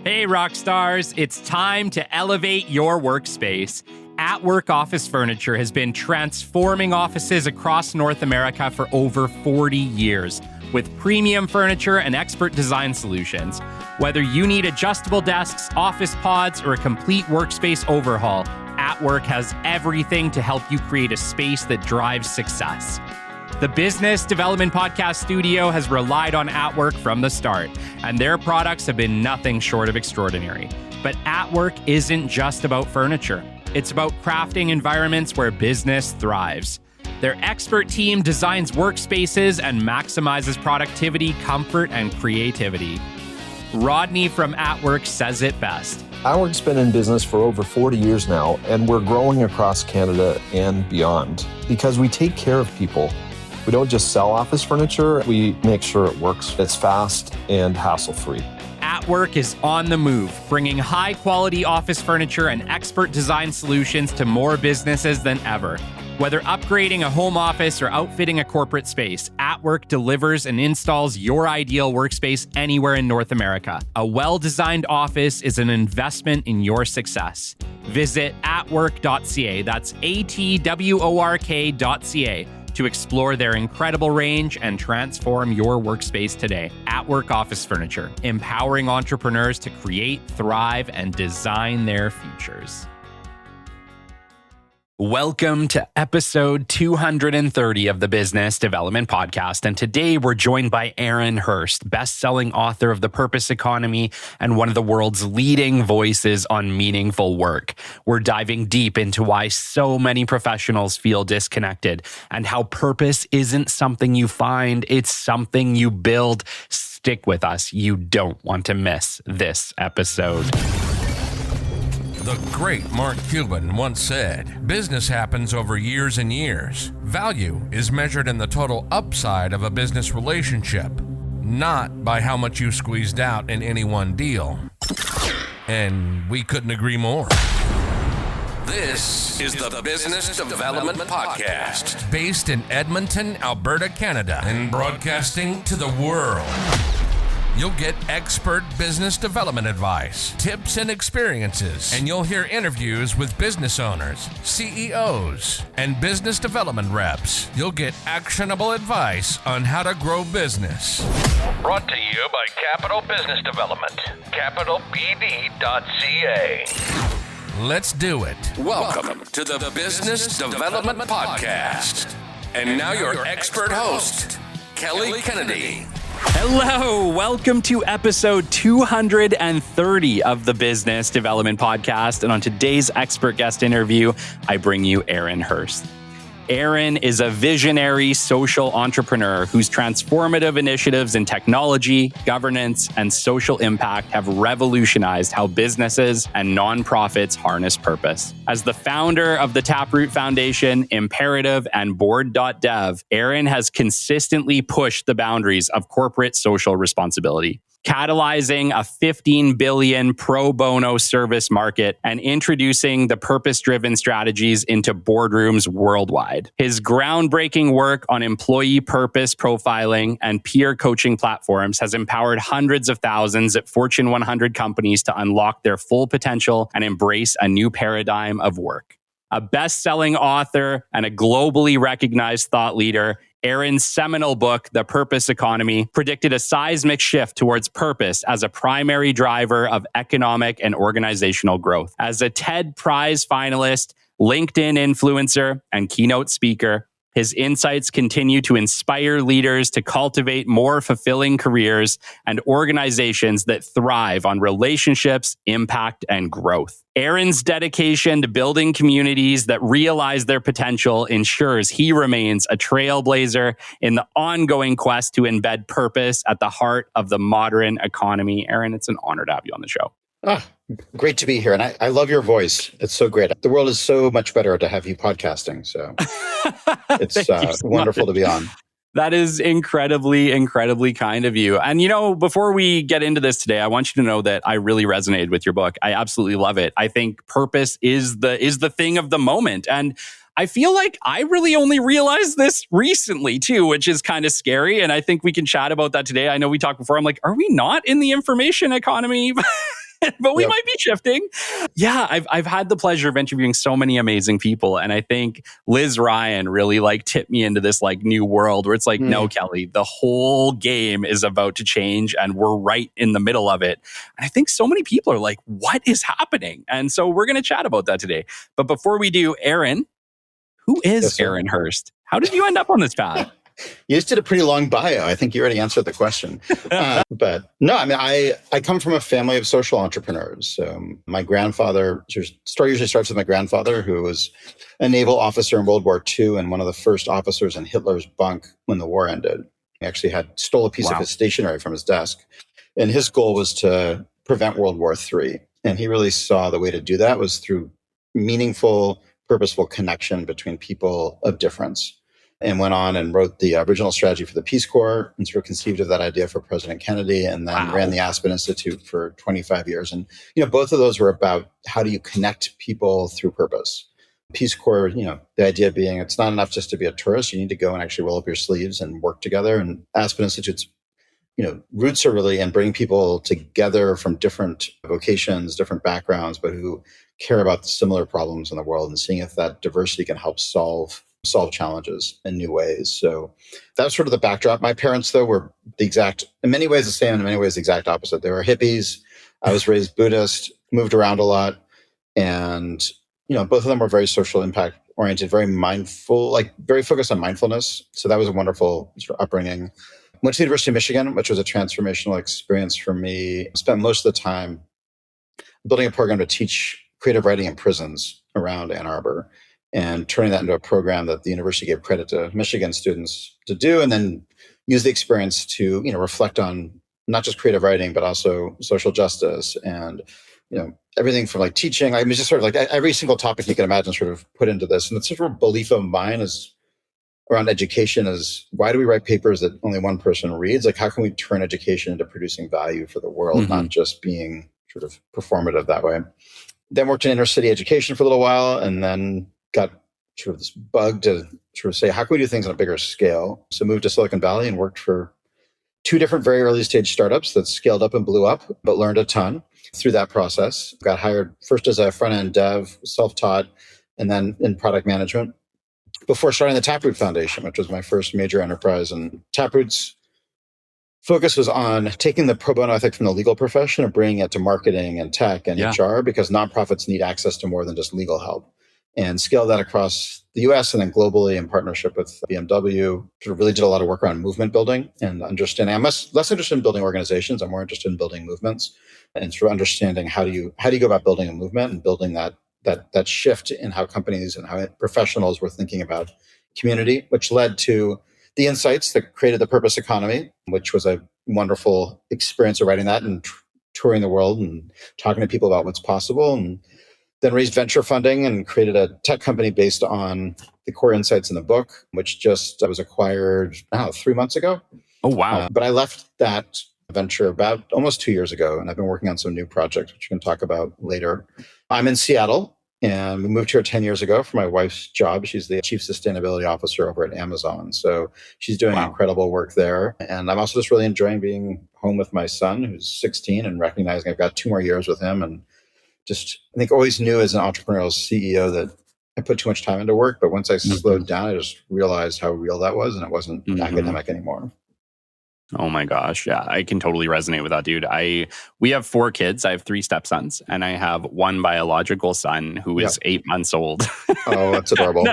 Hey, rock stars, it's time to elevate your workspace. At Work Office Furniture has been transforming offices across North America for over 40 years with premium furniture and expert design solutions. Whether you need adjustable desks, office pods, or a complete workspace overhaul, At Work has everything to help you create a space that drives success. The Business Development Podcast Studio has relied on At Work from the start, and their products have been nothing short of extraordinary. But At Work isn't just about furniture. It's about crafting environments where business thrives. Their expert team designs workspaces and maximizes productivity, comfort, and creativity. Rodney from At Work says it best. At Work's been in business for over 40 years now, and we're growing across Canada and beyond because we take care of people. We don't just sell office furniture, we make sure it works. It's fast and hassle-free. At Work is on the move, bringing high-quality office furniture and expert design solutions to more businesses than ever. Whether upgrading a home office or outfitting a corporate space, At Work delivers and installs your ideal workspace anywhere in North America. A well-designed office is an investment in your success. Visit atwork.ca, that's atwork.ca, to explore their incredible range and transform your workspace today. At Work Office Furniture, empowering entrepreneurs to create, thrive, and design their futures. Welcome to episode 230 of the Business Development Podcast. And today we're joined by Aaron Hurst, best-selling author of The Purpose Economy and one of the world's leading voices on meaningful work. We're diving deep into why so many professionals feel disconnected and how purpose isn't something you find, it's something you build. Stick with us. You don't want to miss this episode. The great Mark Cuban once said, "Business happens over years and years. Value is measured in the total upside of a business relationship, not by how much you squeezed out in any one deal." And we couldn't agree more. This is the Business Development Podcast, based in Edmonton, Alberta, Canada, and broadcasting to the world. You'll get expert business development advice, tips and experiences, and you'll hear interviews with business owners, CEOs, and business development reps. You'll get actionable advice on how to grow business. Brought to you by Capital Business Development, capitalbd.ca. Let's do it. Welcome to the Business Development Podcast. And now your expert host, Kelly Kennedy. Hello, welcome to episode 230 of the Business Development Podcast. And on today's expert guest interview, I bring you Aaron Hurst. Aaron is a visionary social entrepreneur whose transformative initiatives in technology, governance, and social impact have revolutionized how businesses and nonprofits harness purpose. As the founder of the Taproot Foundation, Imperative, and Board.Dev, Aaron has consistently pushed the boundaries of corporate social responsibility, catalyzing a $15 billion pro bono service market and introducing the purpose-driven strategies into boardrooms worldwide. His groundbreaking work on employee purpose profiling and peer coaching platforms has empowered hundreds of thousands at Fortune 100 companies to unlock their full potential and embrace a new paradigm of work. A best-selling author and a globally recognized thought leader, Aaron's seminal book, The Purpose Economy, predicted a seismic shift towards purpose as a primary driver of economic and organizational growth. As a TED Prize finalist, LinkedIn influencer, and keynote speaker, his insights continue to inspire leaders to cultivate more fulfilling careers and organizations that thrive on relationships, impact, and growth. Aaron's dedication to building communities that realize their potential ensures he remains a trailblazer in the ongoing quest to embed purpose at the heart of the modern economy. Aaron, it's an honor to have you on the show. Oh, great to be here. And I love your voice. It's so great. The world is so much better to have you podcasting. So it's wonderful to be on. That is incredibly, incredibly kind of you. And, you know, before we get into this today, I want you to know that I really resonated with your book. I absolutely love it. I think purpose is the thing of the moment. And I feel like I really only realized this recently too, which is kind of scary. And I think we can chat about that today. I know we talked before. I'm like, are we not in the information economy? but we Yep. might be shifting. Yeah, I've had the pleasure of interviewing so many amazing people, and I think Liz Ryan really like tipped me into this like new world where it's like, no, Kelly, the whole game is about to change, and we're right in the middle of it. And I think so many people are like, what is happening? And so we're going to chat about that today. But before we do, Aaron, who is Yes, sir. Aaron Hurst? How did you end up on this path? You just did a pretty long bio. I think you already answered the question. But no, I mean, I come from a family of social entrepreneurs. My grandfather, story usually starts with my grandfather, who was a naval officer in World War II and one of the first officers in Hitler's bunk when the war ended. He actually stole a piece of his stationery from his desk. And his goal was to prevent World War III. And he really saw the way to do that was through meaningful, purposeful connection between people of difference. And went on and wrote the original strategy for the Peace Corps and sort of conceived of that idea for President Kennedy, and then ran the Aspen Institute for 25 years. And, both of those were about how do you connect people through purpose. Peace Corps, the idea being it's not enough just to be a tourist. You need to go and actually roll up your sleeves and work together. And Aspen Institute's, roots are really in bringing people together from different vocations, different backgrounds, but who care about similar problems in the world and seeing if that diversity can help solve challenges in new ways. So that was sort of the backdrop. My parents, though, were in many ways the same, and in many ways the exact opposite. They were hippies. I was raised Buddhist, moved around a lot. And, both of them were very social impact oriented, very mindful, like very focused on mindfulness. So that was a wonderful sort of upbringing. Went to the University of Michigan, which was a transformational experience for me. Spent most of the time building a program to teach creative writing in prisons around Ann Arbor, and turning that into a program that the university gave credit to Michigan students to do, and then use the experience to, reflect on not just creative writing, but also social justice and, everything from like teaching. I mean, just sort of like every single topic you can imagine sort of put into this. And it's sort of a belief of mine is around education is, why do we write papers that only one person reads? Like, how can we turn education into producing value for the world, not just being sort of performative that way? Then worked in inner city education for a little while, and then got sort of this bug to sort of say, how can we do things on a bigger scale? So moved to Silicon Valley and worked for 2 different very early stage startups that scaled up and blew up, but learned a ton through that process. Got hired first as a front-end dev, self-taught, and then in product management before starting the Taproot Foundation, which was my first major enterprise. And Taproot's focus was on taking the pro bono ethic from the legal profession and bringing it to marketing and tech and HR, because nonprofits need access to more than just legal help. And scaled that across the US and then globally in partnership with BMW. Sort of really did a lot of work around movement building and understanding. I'm less interested in building organizations. I'm more interested in building movements and sort of understanding how do you go about building a movement and building that shift in how companies and how professionals were thinking about community, which led to the insights that created the purpose economy, which was a wonderful experience of writing that and touring the world and talking to people about what's possible. And then raised venture funding and created a tech company based on the core insights in the book, which just was acquired 3 months ago. Oh, wow. But I left that venture about almost 2 years ago, and I've been working on some new projects, which we can talk about later. I'm in Seattle, and we moved here 10 years ago for my wife's job. She's the chief sustainability officer over at Amazon. So she's doing incredible work there. And I'm also just really enjoying being home with my son, who's 16, and recognizing I've got 2 more years with him. And just, I think, always knew as an entrepreneurial CEO that I put too much time into work. But once I slowed down, I just realized how real that was, and it wasn't academic anymore. Oh my gosh. Yeah, I can totally resonate with that, dude. We have 4 kids. I have 3 stepsons, and I have 1 biological son who is 8 months old. Oh, that's adorable.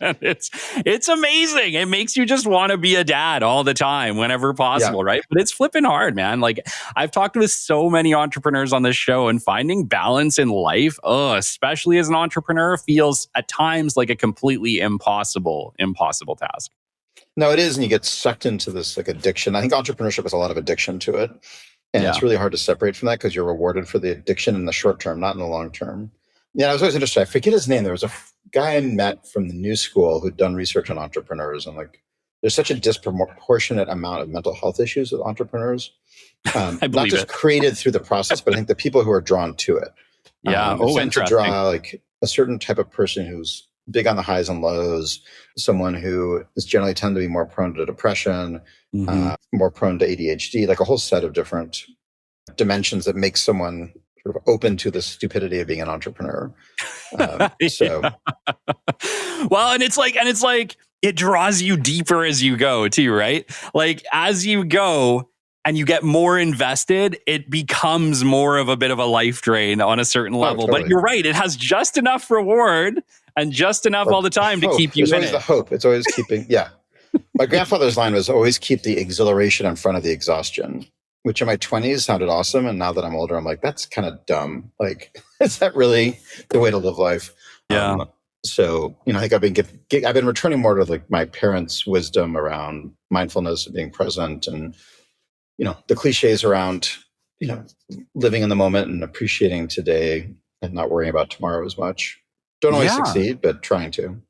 It's amazing. It makes you just want to be a dad all the time, whenever possible, right? But it's flipping hard, man. Like, I've talked with so many entrepreneurs on this show, and finding balance in life, especially as an entrepreneur, feels at times like a completely impossible task. No, it is. And you get sucked into this like addiction. I think entrepreneurship has a lot of addiction to it. And it's really hard to separate from that because you're rewarded for the addiction in the short term, not in the long term. Yeah, I was always interested. I forget his name. There was a guy I met from the New School who'd done research on entrepreneurs. And like, there's such a disproportionate amount of mental health issues with entrepreneurs. Not just created through the process, but I think the people who are drawn to it. Interesting. To draw like a certain type of person who's big on the highs and lows, someone who is generally tend to be more prone to depression, more prone to ADHD, like a whole set of different dimensions that make someone open to the stupidity of being an entrepreneur. So, well, and it's like it draws you deeper as you go too, right? Like as you go and you get more invested, it becomes more of a bit of a life drain on a certain level. Totally. But you're right; it has just enough reward and just enough all the time to keep you in it. There's always the hope. It's always keeping. Yeah, my grandfather's line was always keep the exhilaration in front of the exhaustion, which in my 20s sounded awesome. And now that I'm older, I'm like, that's kind of dumb. Like, is that really the way to live life? Yeah. So, I think I've been returning more to like my parents' wisdom around mindfulness and being present and, the cliches around, living in the moment and appreciating today and not worrying about tomorrow as much. Don't always succeed, but trying to.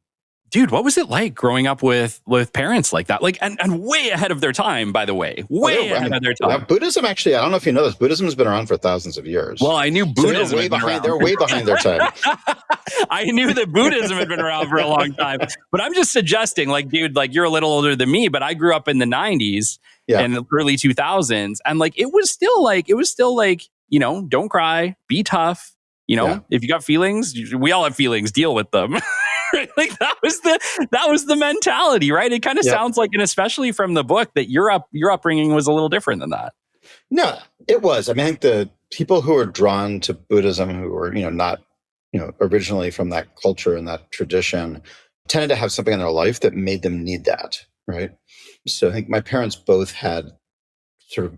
Dude, what was it like growing up with parents like that? Like, and way ahead of their time, by the way. Way ahead of their time. Buddhism, actually, I don't know if you know this, Buddhism has been around for thousands of years. Well, I knew Buddhism. So they're way behind their time. I knew that Buddhism had been around for a long time. But I'm just suggesting, like, dude, like you're a little older than me, but I grew up in the 90s and the early 2000s. And like, it was still like, don't cry, be tough. If you got feelings, we all have feelings, deal with them. Right? Like that was the mentality, right? It kind of sounds like, and especially from the book, that your upbringing was a little different than that. No, it was. I mean, I think the people who are drawn to Buddhism, who were, not, originally from that culture and that tradition, tended to have something in their life that made them need that, right? So I think my parents both had sort of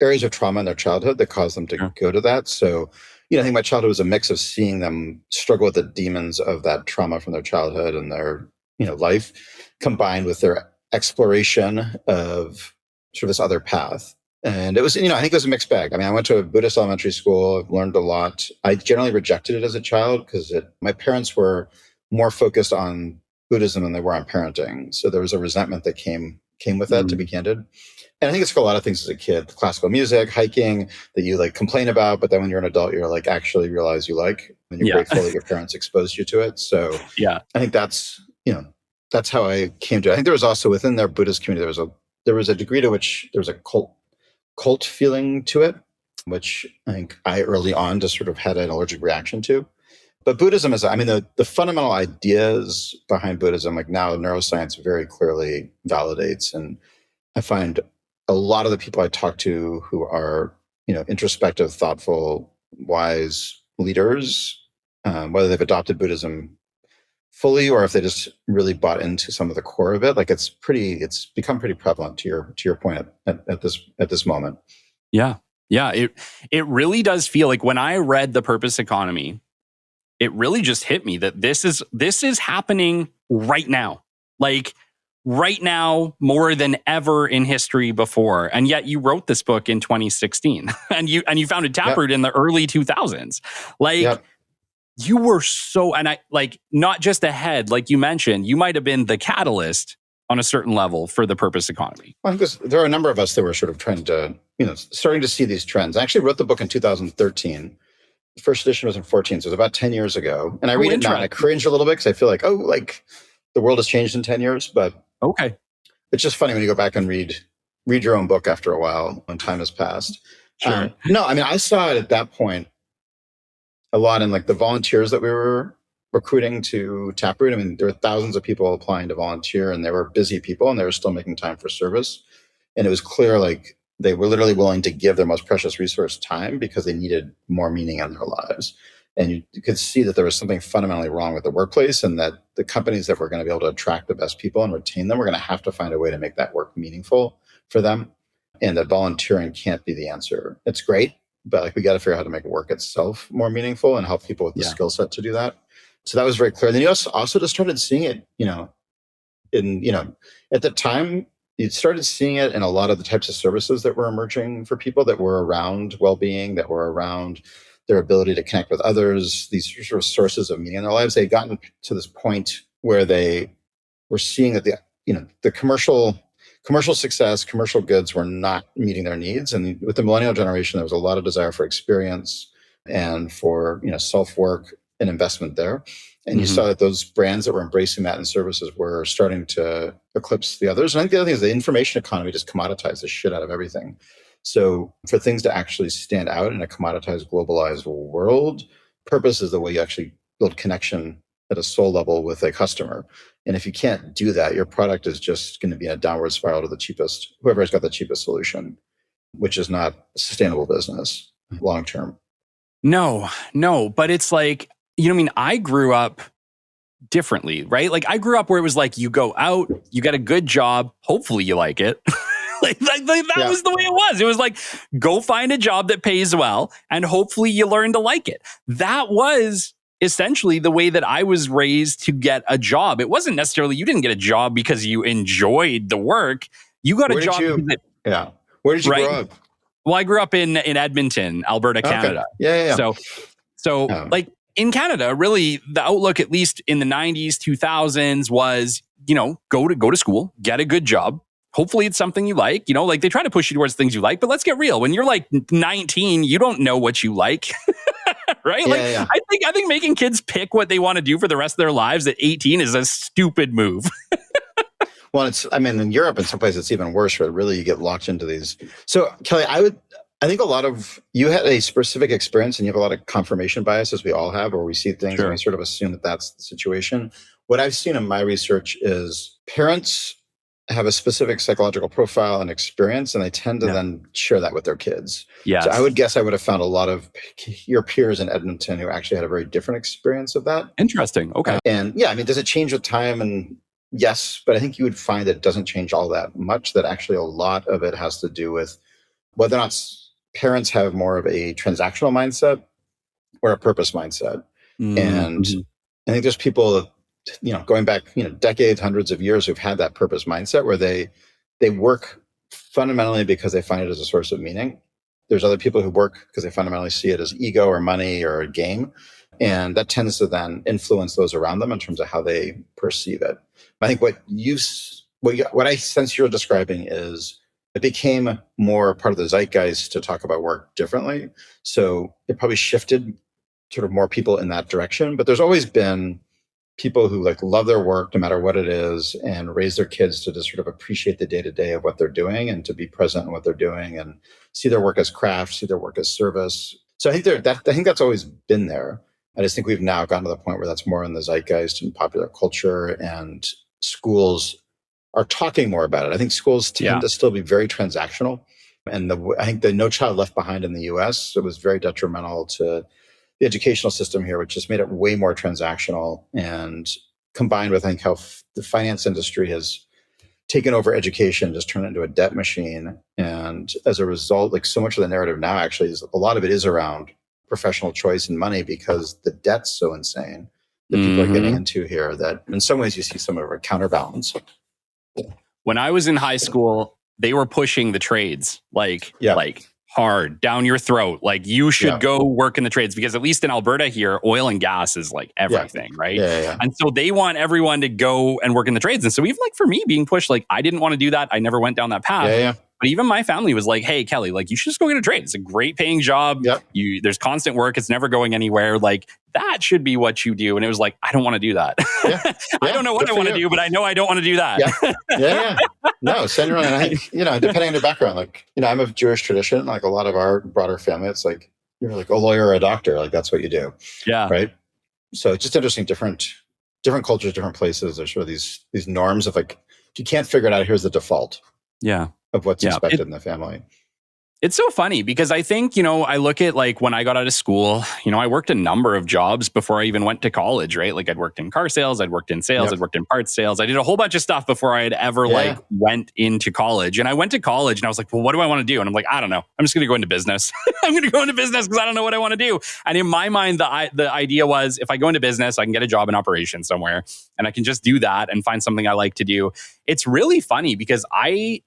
areas of trauma in their childhood that caused them to go to that. So I think my childhood was a mix of seeing them struggle with the demons of that trauma from their childhood and their, life, combined with their exploration of sort of this other path. And it was, I think it was a mixed bag. I mean, I went to a Buddhist elementary school. I've learned a lot. I generally rejected it as a child because my parents were more focused on Buddhism than they were on parenting. So there was a resentment that came with that, to be candid. And I think it's like a lot of things as a kid, classical music, hiking that you like complain about, but then when you're an adult, you're like actually realize you like, and you're grateful that your parents exposed you to it. So I think that's how I came to it. I think there was also within their Buddhist community, there was a degree to which there was a cult feeling to it, which I think I early on just sort of had an allergic reaction to. But Buddhism is, the fundamental ideas behind Buddhism, like now neuroscience very clearly validates. And I find a lot of the people I talk to who are, introspective, thoughtful, wise leaders, whether they've adopted Buddhism fully or if they just really bought into some of the core of it, like it's become pretty prevalent to your point at this moment. Yeah. It really does feel like when I read The Purpose Economy, it really just hit me that this is happening right now. Like right now, more than ever in history before. And yet you wrote this book in 2016 and you founded Taproot in the early 2000s. Like you were so, and I like not just ahead, like you mentioned, you might've been the catalyst on a certain level for the purpose economy. Well, because there are a number of us that were sort of trying to, starting to see these trends. I actually wrote the book in 2013. The first edition was in 14, so it was about 10 years ago. And I read it now and I cringe a little bit because I feel like, the world has changed in 10 years, but okay. It's just funny when you go back and read your own book after a while when time has passed. Sure. No, I saw it at that point a lot in like the volunteers that we were recruiting to Taproot. There were thousands of people applying to volunteer and they were busy people and they were still making time for service. And it was clear like they were literally willing to give their most precious resource, time, because they needed more meaning in their lives. And you could see that there was something fundamentally wrong with the workplace and that the companies that were going to be able to attract the best people and retain them were going to have to find a way to make that work meaningful for them. And that volunteering can't be the answer. It's great, but like we got to figure out how to make work itself more meaningful and help people with the skill set to do that. So that was very clear. And then you also just started seeing it, at the time, you started seeing it in a lot of the types of services that were emerging for people that were around well-being, that were around their ability to connect with others, these sort of sources of meaning in their lives. They had gotten to this point where they were seeing that the commercial success, commercial goods were not meeting their needs. And with the millennial generation, there was a lot of desire for experience and for self-work and investment there. And you saw that those brands that were embracing that in services were starting to eclipse the others. And I think the other thing is the information economy just commoditized the shit out of everything. So for things to actually stand out in a commoditized, globalized world, purpose is the way you actually build connection at a soul level with a customer. And if you can't do that, your product is just going to be in a downward spiral to the cheapest, whoever has got the cheapest solution, which is not a sustainable business long term. No, but it's like, I grew up differently, right? Like I grew up where it was like, you go out, you get a good job, hopefully you like it. like that was the way it was. It was like, go find a job that pays well and hopefully you learn to like it. That was essentially the way that I was raised to get a job. It wasn't necessarily, you didn't get a job because you enjoyed the work. You got a job. Where did you grow up? Well, I grew up in Edmonton, Alberta, Canada. Yeah. So like in Canada, really the outlook, at least in the 90s, 2000s was, go to school, get a good job. Hopefully it's something you like, like they try to push you towards things you like, but let's get real. When you're like 19, you don't know what you like. Right? I think making kids pick what they want to do for the rest of their lives at 18 is a stupid move. Well, in Europe and some places it's even worse where really you get locked into these. So Kelly, I think a lot of you had a specific experience and you have a lot of confirmation bias, as we all have, where we see things and we sort of assume that that's the situation. What I've seen in my research is parents have a specific psychological profile and experience, and they tend to then share that with their kids. Yes. So I would guess I would have found a lot of your peers in Edmonton who actually had a very different experience of that. Interesting. Okay. And does it change with time? And yes, but I think you would find that it doesn't change all that much, that actually a lot of it has to do with whether or not parents have more of a transactional mindset or a purpose mindset. And I think there's people, going back, decades, hundreds of years who've had that purpose mindset where they work fundamentally because they find it as a source of meaning. There's other people who work because they fundamentally see it as ego or money or a game. And that tends to then influence those around them in terms of how they perceive it. I think what I sense you're describing is it became more part of the zeitgeist to talk about work differently. So it probably shifted sort of more people in that direction. But there's always been people who love their work no matter what it is and raise their kids to just sort of appreciate the day-to-day of what they're doing and to be present in what they're doing and see their work as craft, see their work as service. So I think that's always been there. I just think we've now gotten to the point where that's more in the zeitgeist and popular culture, and schools are talking more about it. I think schools tend to still be very transactional. And I think the No Child Left Behind in the US, it was very detrimental to the educational system here, which just made it way more transactional, and combined with, I think, how the finance industry has taken over education, just turned it into a debt machine. And as a result, so much of the narrative now actually is, a lot of it is around professional choice and money, because the debt's so insane that people are getting into here that in some ways you see some of a counterbalance. When I was in high school, they were pushing the trades like hard down your throat. Like you should go work in the trades, because at least in Alberta here, oil and gas is like everything, right? Yeah. And so they want everyone to go and work in the trades. And so even for me being pushed, I didn't want to do that. I never went down that path. Yeah. But even my family was like, hey, Kelly, you should just go get a trade. It's a great paying job. Yep. There's constant work. It's never going anywhere. That should be what you do. And it was like, I don't want to do that. I don't know what I want to do, but I know I don't want to do that. Yeah. No, send your own. And I think, depending on your background, I'm of Jewish tradition. Like a lot of our broader family, it's like, you're like a lawyer or a doctor. That's what you do. Yeah. Right. So it's just interesting. Different cultures, different places. There's sort of these norms of if you can't figure it out, here's the default. Yeah. Of what's expected in the family. It's so funny because I think, I look at when I got out of school, I worked a number of jobs before I even went to college, right? I'd worked in car sales, I'd worked in sales, I'd worked in parts sales. I did a whole bunch of stuff before I had ever went into college. And I went to college and I was like, well, what do I want to do? And I'm like, I don't know. I'm just going to go into business. I'm going to go into business because I don't know what I want to do. And in my mind, the idea was, if I go into business, I can get a job in operations somewhere and I can just do that and find something I like to do. It's really funny because I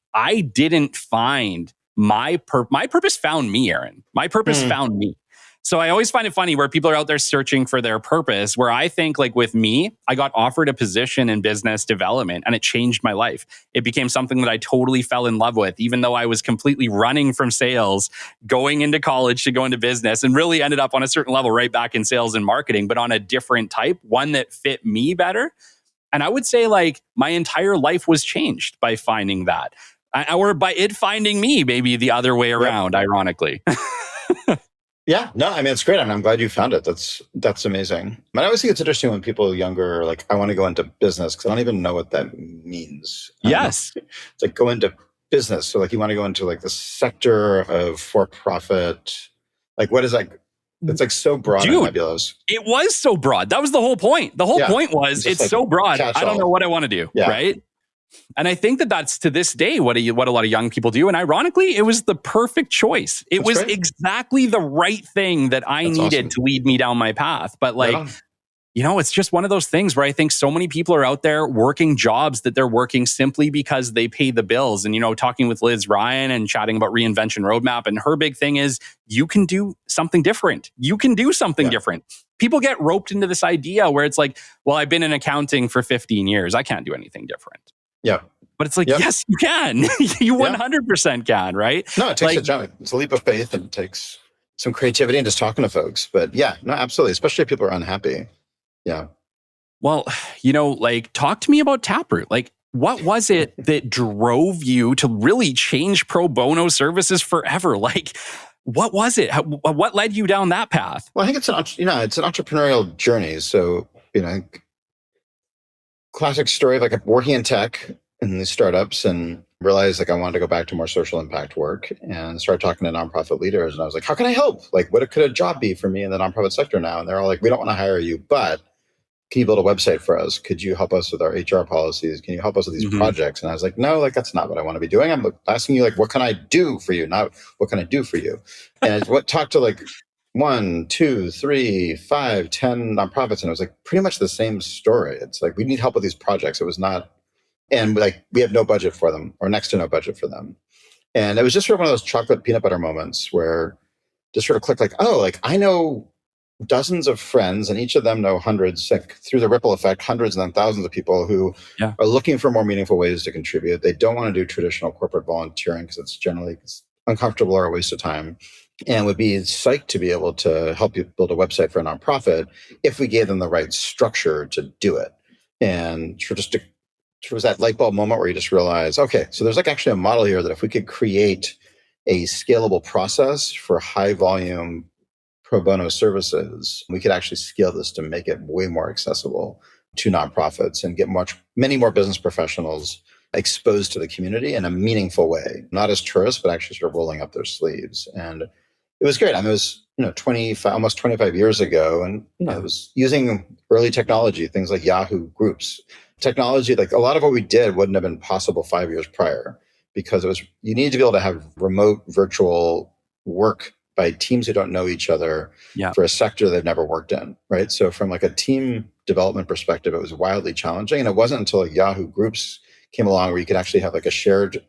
didn't find my purpose found me, Aaron. My purpose found me. So I always find it funny where people are out there searching for their purpose, where I think with me, I got offered a position in business development and it changed my life. It became something that I totally fell in love with, even though I was completely running from sales, going into college to go into business, and really ended up on a certain level right back in sales and marketing, but on a different type, one that fit me better. And I would say my entire life was changed by finding that. Or by it finding me, maybe the other way around, ironically. Yeah, no, I mean, it's great. I'm glad you found it. That's amazing. I always think it's interesting when people are younger are like, I want to go into business, because I don't even know what that means. Yes. It's like go into business. So like you want to go into like the sector of for-profit. Like what is like, it's like so broad and nebulous. It was so broad. That was the whole point. The whole point was it's like so broad. I don't know what I want to do. Yeah. Right. And I think that that's to this day what a lot of young people do. And ironically, it was the perfect choice. It was exactly the right thing that I needed to lead me down my path. But like, it's just one of those things where I think so many people are out there working jobs that they're working simply because they pay the bills. And, talking with Liz Ryan and chatting about Reinvention Roadmap, and her big thing is you can do something different. You can do something different. People get roped into this idea where it's like, well, I've been in accounting for 15 years. I can't do anything different. Yeah. But it's like, yes, you can. You 100% can, right? No, it takes a jump. It's a leap of faith, and it takes some creativity and just talking to folks. But yeah, no, absolutely. Especially if people are unhappy. Yeah. Well, talk to me about Taproot. Like, what was it that drove you to really change pro bono services forever? Like, what was it? What led you down that path? Well, I think it's an entrepreneurial journey. So, classic story of like working in tech in these startups, and realized like I wanted to go back to more social impact work, and started talking to nonprofit leaders. And I was like, how can I help? Like, what could a job be for me in the nonprofit sector now? And they're all like, we don't want to hire you, but can you build a website for us? Could you help us with our HR policies? Can you help us with these projects? And I was like, no, like that's not what I want to be doing. I'm asking you like, what can I do for you? Not what can I do for you? And talk to like 1, 2, 3, 5, 10 nonprofits. And it was like pretty much the same story. It's like, we need help with these projects. It was not, and like, we have no budget for them, or next to no budget for them. And it was just sort of one of those chocolate peanut butter moments where just sort of clicked like, oh, like I know dozens of friends, and each of them know hundreds, like through the ripple effect, hundreds and then thousands of people who are looking for more meaningful ways to contribute. They don't want to do traditional corporate volunteering because it's generally uncomfortable or a waste of time, and would be psyched to be able to help you build a website for a nonprofit if we gave them the right structure to do it. And it was that light bulb moment where you just realize, okay, so there's like actually a model here that if we could create a scalable process for high volume pro bono services, we could actually scale this to make it way more accessible to nonprofits and get many more business professionals exposed to the community in a meaningful way, not as tourists, but actually sort of rolling up their sleeves. And it was great. I mean, it was, almost 25 years ago. And, I was using early technology, things like Yahoo groups. Technology, like a lot of what we did wouldn't have been possible 5 years prior, because you need to be able to have remote virtual work by teams who don't know each other for a sector they've never worked in, right? So from like a team development perspective, it was wildly challenging. And it wasn't until like Yahoo groups came along where you could actually have like a shared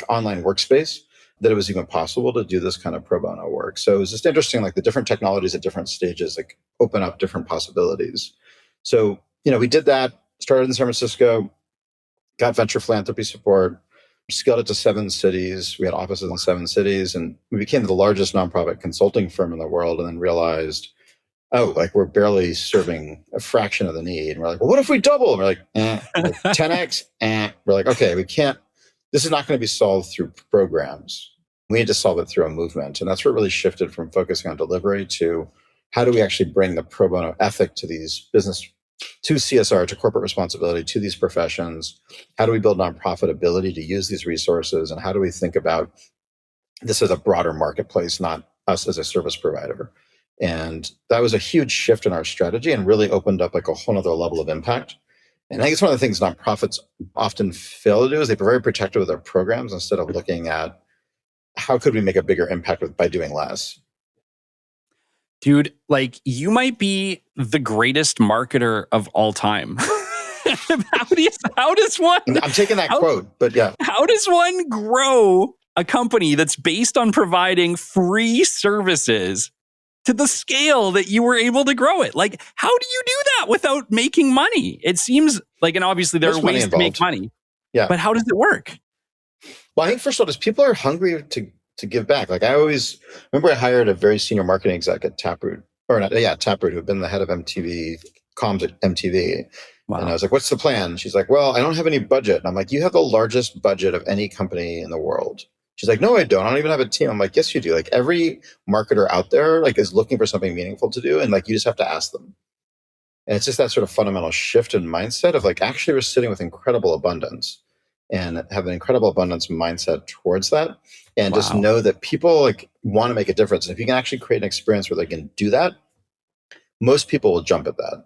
online workspace that it was even possible to do this kind of pro bono work. So it was just interesting, like the different technologies at different stages, like open up different possibilities. So, we did that, started in San Francisco, got venture philanthropy support, scaled it to 7 cities. We had offices in 7 cities, and we became the largest nonprofit consulting firm in the world, and then realized, like we're barely serving a fraction of the need. And we're like, well, what if we double? And we're like, like 10x. We're like, okay, we can't, this is not going to be solved through programs. We need to solve it through a movement. And that's what really shifted from focusing on delivery to how do we actually bring the pro bono ethic to these to CSR, to corporate responsibility, to these professions? How do we build nonprofit ability to use these resources? And how do we think about this as a broader marketplace, not us as a service provider? And that was a huge shift in our strategy and really opened up like a whole other level of impact. And I think it's one of the things nonprofits often fail to do is they're very protective of their programs instead of looking at how could we make a bigger impact by doing less. Dude, like you might be the greatest marketer of all time. How does one... I'm taking that quote, but yeah. How does one grow a company that's based on providing free services to the scale that you were able to grow it? Like, how do you do that without making money? It seems like, and obviously there are ways to make money. Yeah. But how does it work? Well, I think first of all, just people are hungry to give back. Like I always remember I hired a very senior marketing exec at Taproot, Taproot, who had been the head of MTV comms at MTV. Wow. And I was like, what's the plan? She's like, well, I don't have any budget. And I'm like, you have the largest budget of any company in the world. She's like, no, I don't. I don't even have a team. I'm like, yes, you do. Like every marketer out there like is looking for something meaningful to do. And like, you just have to ask them. And it's just that sort of fundamental shift in mindset of like, actually we're sitting with incredible abundance and have an incredible abundance mindset towards that. And just know that people like want to make a difference. And if you can actually create an experience where they can do that, most people will jump at that.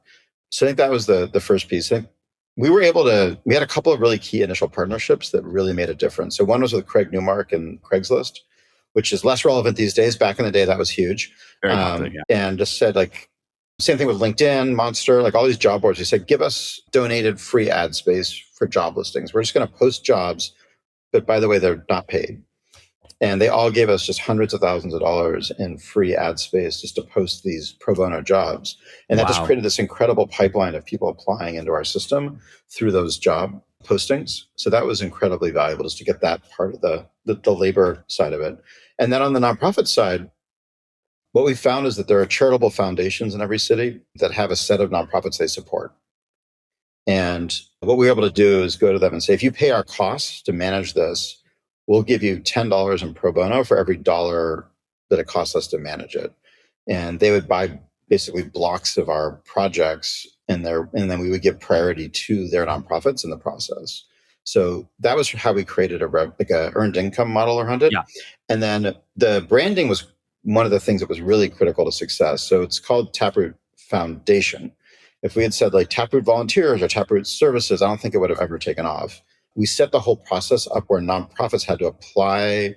So I think that was the first piece. I think we had a couple of really key initial partnerships that really made a difference. So one was with Craig Newmark and Craigslist, which is less relevant these days. Back in the day, that was huge. Very popular, yeah. And just said like, same thing with LinkedIn, Monster, like all these job boards. They said, give us donated free ad space for job listings. We're just going to post jobs, but by the way, they're not paid. And they all gave us just hundreds of thousands of dollars in free ad space just to post these pro bono jobs. And that just created this incredible pipeline of people applying into our system through those job postings. So that was incredibly valuable just to get that part of the labor side of it. And then on the nonprofit side, what we found is that there are charitable foundations in every city that have a set of nonprofits they support. And what we were able to do is go to them and say, if you pay our costs to manage this, we'll give you $10 in pro bono for every dollar that it costs us to manage it. And they would buy basically blocks of our projects and then we would give priority to their nonprofits in the process. So that was how we created a earned income model around it. Yeah. And then the branding was one of the things that was really critical to success. So it's called Taproot Foundation. If we had said like Taproot Volunteers or Taproot Services, I don't think it would have ever taken off. We set the whole process up where nonprofits had to apply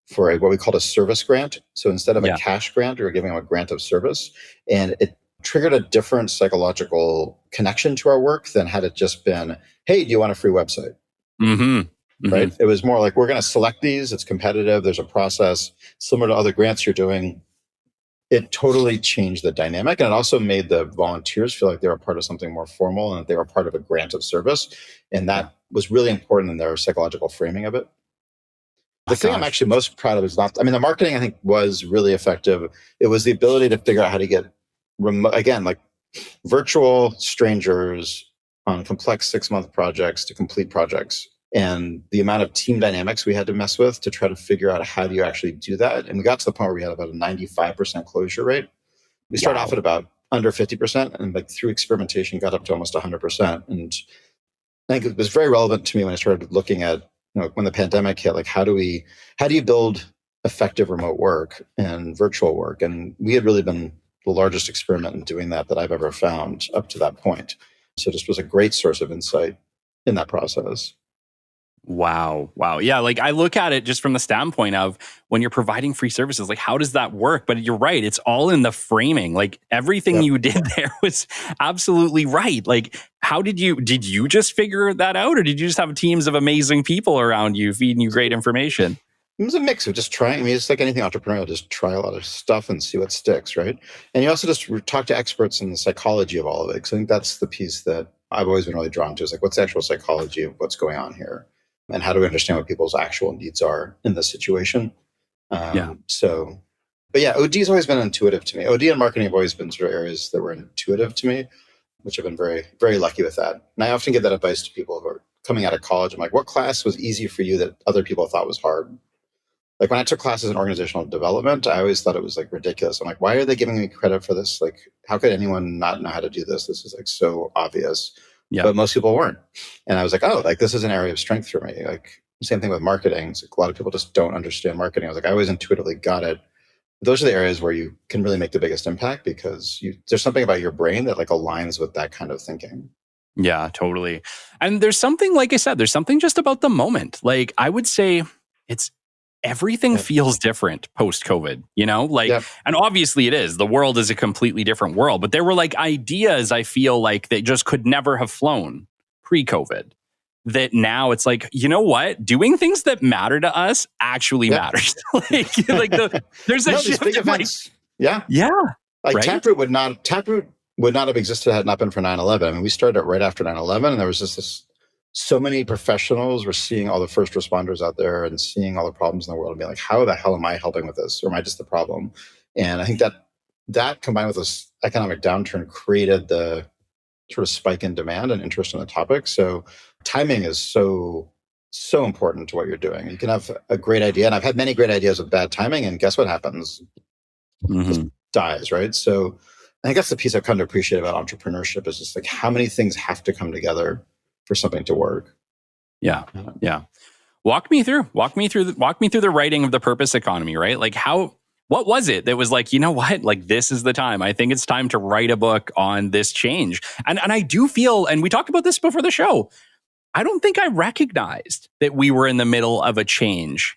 for what we called a service grant. So instead of a cash grant, we were giving them a grant of service. And it triggered a different psychological connection to our work than had it just been, hey, do you want a free website? Mm-hmm. Mm-hmm. Right? It was more like, we're going to select these. It's competitive. There's a process similar to other grants you're doing. It totally changed the dynamic. And it also made the volunteers feel like they were part of something more formal and that they were part of a grant of service. And that was really important in their psychological framing of it. The thing I'm actually most proud of is the marketing I think was really effective. It was the ability to figure out how to get remote, again, like virtual strangers on complex 6-month projects to complete projects. And the amount of team dynamics we had to mess with to try to figure out how do you actually do that. And we got to the point where we had about a 95% closure rate. We started off at about under 50% and like through experimentation got up to almost 100%. And I think it was very relevant to me when I started looking at, when the pandemic hit, like how do you build effective remote work and virtual work? And we had really been the largest experiment in doing that I've ever found up to that point. So it just was a great source of insight in that process. Wow. Yeah. Like I look at it just from the standpoint of when you're providing free services, like how does that work? But you're right. It's all in the framing. Like everything you did there was absolutely right. Like did you just figure that out? Or did you just have teams of amazing people around you feeding you great information? It was a mix of just trying. It's like anything entrepreneurial, just try a lot of stuff and see what sticks, right? And you also just talk to experts in the psychology of all of it. Because I think that's the piece that I've always been really drawn to is like, what's the actual psychology of what's going on here? And how do we understand what people's actual needs are in this situation? But OD's always been intuitive to me. OD and marketing have always been sort of areas that were intuitive to me, which I've been very, very lucky with that. And I often give that advice to people who are coming out of college. I'm like, what class was easy for you that other people thought was hard? Like when I took classes in organizational development, I always thought it was like ridiculous. I'm like, why are they giving me credit for this? Like, how could anyone not know how to do this? This is like so obvious. Yeah. But most people weren't. And I was like, oh, like this is an area of strength for me. Like same thing with marketing. It's like a lot of people just don't understand marketing. I was like, I always intuitively got it. Those are the areas where you can really make the biggest impact because there's something about your brain that like aligns with that kind of thinking. Yeah, totally. And there's something, like I said, there's something just about the moment. Like I would say everything feels different post-COVID, and obviously it is. The world is a completely different world, but there were like ideas I feel like that just could never have flown pre-COVID. That now it's like, you know what? Doing things that matter to us actually matters. There's a shift big events. Like right? Taproot would not have existed had it not been for 9/11. I mean, we started it right after 9/11, and there was just so many professionals were seeing all the first responders out there and seeing all the problems in the world and being like, how the hell am I helping with this? Or am I just the problem? And I think that combined with this economic downturn created the sort of spike in demand and interest in the topic. So timing is so important to what you're doing. You can have a great idea, and I've had many great ideas with bad timing, and guess what happens? It just dies, right? So I think that's the piece I've come to appreciate about entrepreneurship is just like how many things have to come together for something to work. Yeah. Walk me through the writing of the purpose economy, right? Like what was it that was like, you know what? Like, this is the time. I think it's time to write a book on this change. And I do feel, and we talked about this before the show, I don't think I recognized that we were in the middle of a change.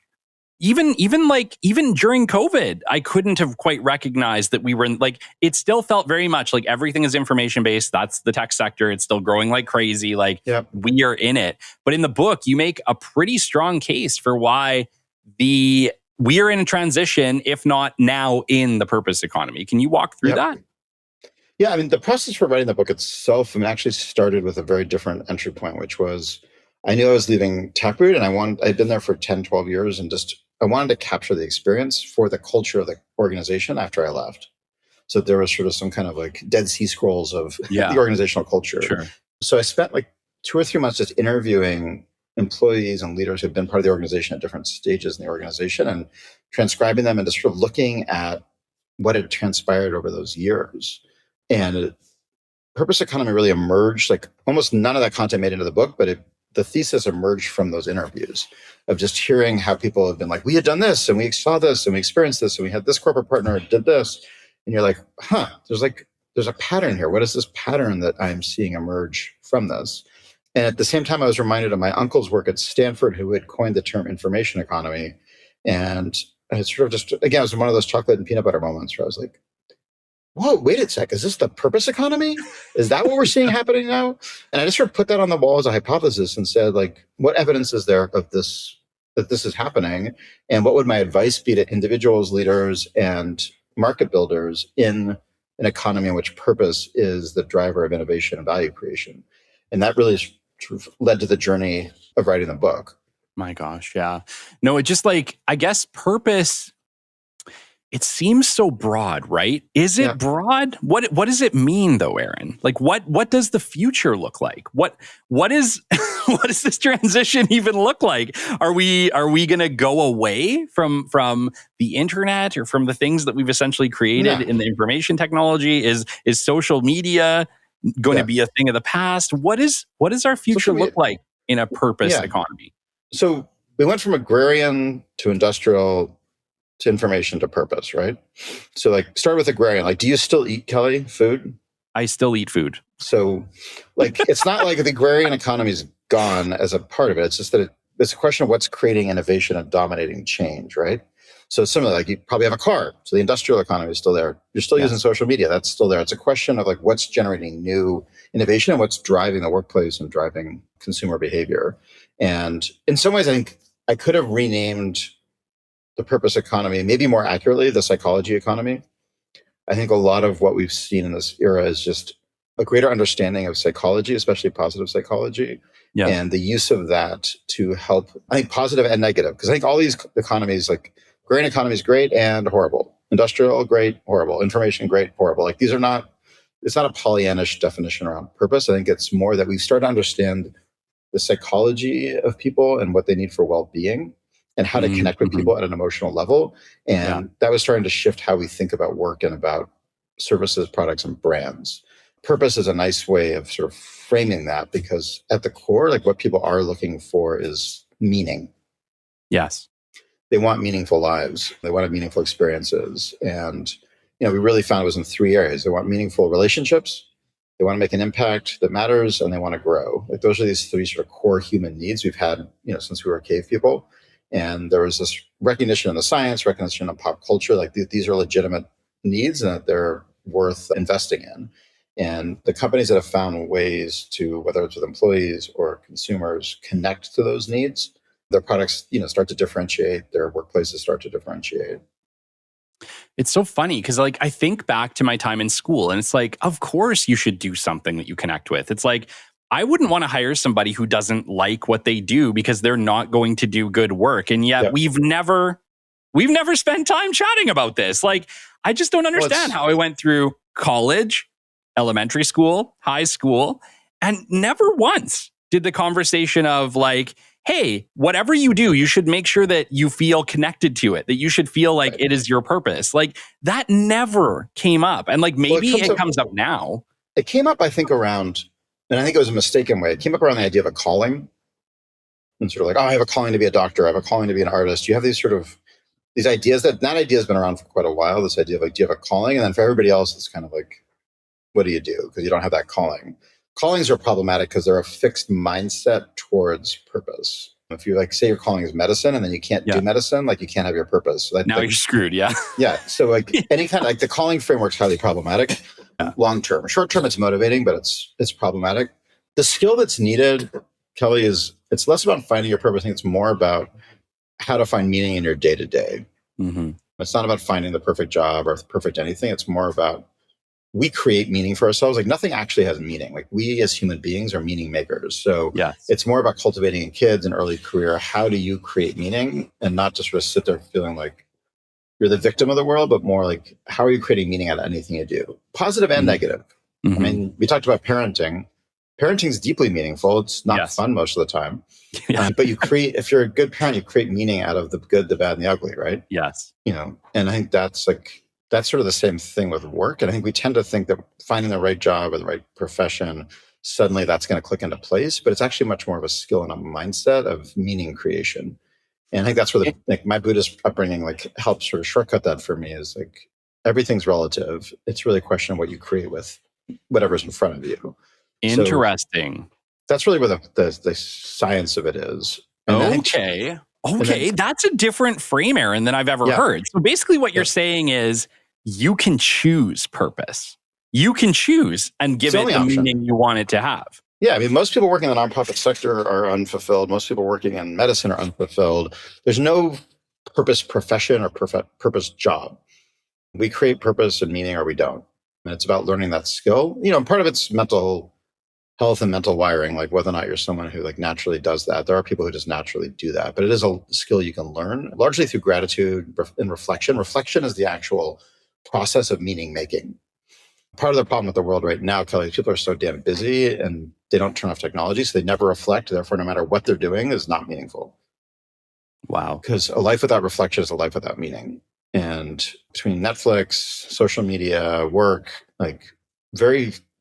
Even during COVID, I couldn't have quite recognized that we were in, like, it still felt very much like everything is information based. That's the tech sector. It's still growing like crazy. Like, we are in it. But in the book, you make a pretty strong case for why we are in a transition, if not now, in the purpose economy. Can you walk through that? Yeah, I mean, the process for writing the book itself, actually started with a very different entry point, which was I knew I was leaving Taproot, and I'd been there for 10, 12 years, and I wanted to capture the experience for the culture of the organization after I left. So there was sort of some kind of like Dead Sea Scrolls of the organizational culture. Sure. So I spent like 2 or 3 months just interviewing employees and leaders who've been part of the organization at different stages in the organization and transcribing them and just sort of looking at what had transpired over those years. And purpose economy really emerged, like almost none of that content made into the book, but the thesis emerged from those interviews of just hearing how people have been like, we had done this and we saw this and we experienced this and we had this corporate partner did this. And you're like, there's a pattern here. What is this pattern that I'm seeing emerge from this? And at the same time, I was reminded of my uncle's work at Stanford, who had coined the term information economy. And it's sort of just, again, it was one of those chocolate and peanut butter moments where I was like, whoa, wait a sec. Is this the purpose economy? Is that what we're seeing happening now? And I just sort of put that on the wall as a hypothesis and said, like, what evidence is there of this, that this is happening? And what would my advice be to individuals, leaders, and market builders in an economy in which purpose is the driver of innovation and value creation? And that really sort of led to the journey of writing the book. My gosh, yeah. No, it just like, I guess purpose, it seems so broad, right? Is it broad? What does it mean though, Aaron? Like what does the future look like? What is what does this transition even look like? Are we going to go away from the internet or from the things that we've essentially created in the information technology? Is social media going to be a thing of the past? What does our future look like in a purpose economy? So we went from agrarian to industrial to information to purpose, right? So like start with agrarian. Like, do you still eat, Kelly, food? I still eat food. So like, it's not like the agrarian economy is gone as a part of it. It's just that it's a question of what's creating innovation and dominating change, right? So similarly, like you probably have a car. So the industrial economy is still there. You're still using social media. That's still there. It's a question of like what's generating new innovation and what's driving the workplace and driving consumer behavior. And in some ways, I think I could have renamed the purpose economy, maybe more accurately, the psychology economy. I think a lot of what we've seen in this era is just a greater understanding of psychology, especially positive psychology, and the use of that to help, I think, positive and negative. Because I think all these economies, like grain economy is great and horrible. Industrial, great, horrible. Information, great, horrible. Like these are not, it's not a Pollyannish definition around purpose. I think it's more that we've started to understand the psychology of people and what they need for well-being and how to connect with people at an emotional level. And that was starting to shift how we think about work and about services, products, and brands. Purpose is a nice way of sort of framing that because at the core, like what people are looking for is meaning. Yes. They want meaningful lives. They want meaningful experiences. And, we really found it was in 3 areas. They want meaningful relationships. They want to make an impact that matters, and they want to grow. Like those are these 3 sort of core human needs we've had, since we were cave people. And there was this recognition in the science, recognition in pop culture, like these are legitimate needs and that they're worth investing in. And the companies that have found ways to, whether it's with employees or consumers, connect to those needs, their products, start to differentiate, their workplaces start to differentiate. It's so funny because like I think back to my time in school and it's like, of course you should do something that you connect with. It's like, I wouldn't want to hire somebody who doesn't like what they do because they're not going to do good work. And yet we've never spent time chatting about this. Like, I just don't understand how I went through college elementary school, high school, and never once did the conversation of like, hey, whatever you do, you should make sure that you feel connected to it, that you should feel like it is your purpose. Like that never came up. And like maybe it comes up now. It came up, I think, around, and I think it was a mistaken way. It came up around the idea of a calling. And sort of like, oh, I have a calling to be a doctor. I have a calling to be an artist. You have these ideas that idea has been around for quite a while. This idea of like, do you have a calling? And then for everybody else, it's kind of like, what do you do? Because you don't have that calling. Callings are problematic because they're a fixed mindset towards purpose. If you like say your calling is medicine and then you can't do medicine, like you can't have your purpose. So now you're screwed. Yeah. Yeah. So like any kind of like the calling framework's highly problematic. Long term, short term, it's motivating, but it's problematic. The skill that's needed, Kelly, it's less about finding your purpose. I think it's more about how to find meaning in your day to day. It's not about finding the perfect job or the perfect anything. It's more about we create meaning for ourselves. Like nothing actually has meaning. Like we as human beings are meaning makers. So it's more about cultivating in kids and early career. How do you create meaning and not just sort of sit there feeling like you're the victim of the world, but more like how are you creating meaning out of anything you do, positive and negative. I mean, we talked about parenting. Parenting is deeply meaningful. It's not fun most of the time. But you create, if you're a good parent, you create meaning out of the good, the bad, and the ugly, right? Yes. And I think that's sort of the same thing with work. And I think we tend to think that finding the right job or the right profession, suddenly that's going to click into place. But it's actually much more of a skill and a mindset of meaning creation. And I think that's where my Buddhist upbringing helps sort of shortcut that for me is like everything's relative. It's really a question of what you create with whatever's in front of you. Interesting. So that's really where the science of it is. And Okay, that's a different frame, Aaron, than I've ever heard. So basically what you're saying is you can choose purpose. You can choose and give it the meaning you want it to have. Yeah, I mean, most people working in the nonprofit sector are unfulfilled. Most people working in medicine are unfulfilled. There's no purpose profession or purpose job. We create purpose and meaning or we don't. And it's about learning that skill. Part of it's mental health and mental wiring, like whether or not you're someone who naturally does that. There are people who just naturally do that, but it is a skill you can learn largely through gratitude and reflection. Reflection is the actual process of meaning making. Part of the problem with the world right now, Kelly, people are so damn busy and they don't turn off technology, so they never reflect. Therefore, no matter what they're doing is not meaningful. Wow. Because a life without reflection is a life without meaning. And between Netflix, social media, work,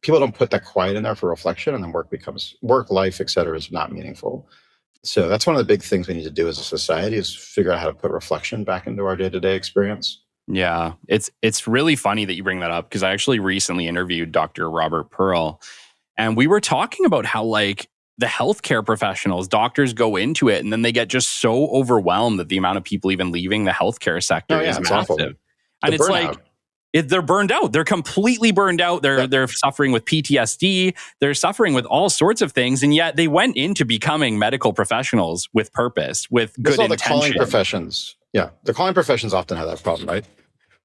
people don't put that quiet in there for reflection, and then work, life, et cetera, is not meaningful. So that's one of the big things we need to do as a society is figure out how to put reflection back into our day-to-day experience. Yeah, it's really funny that you bring that up because I actually recently interviewed Dr. Robert Pearl, and we were talking about how the healthcare professionals, doctors go into it and then they get just so overwhelmed that the amount of people even leaving the healthcare sector is massive. Awful. And it's burnout. They're burned out. They're completely burned out. They're suffering with PTSD. They're suffering with all sorts of things. And yet they went into becoming medical professionals with purpose, with good intention. The calling professions. Yeah. The calling professions often have that problem, right?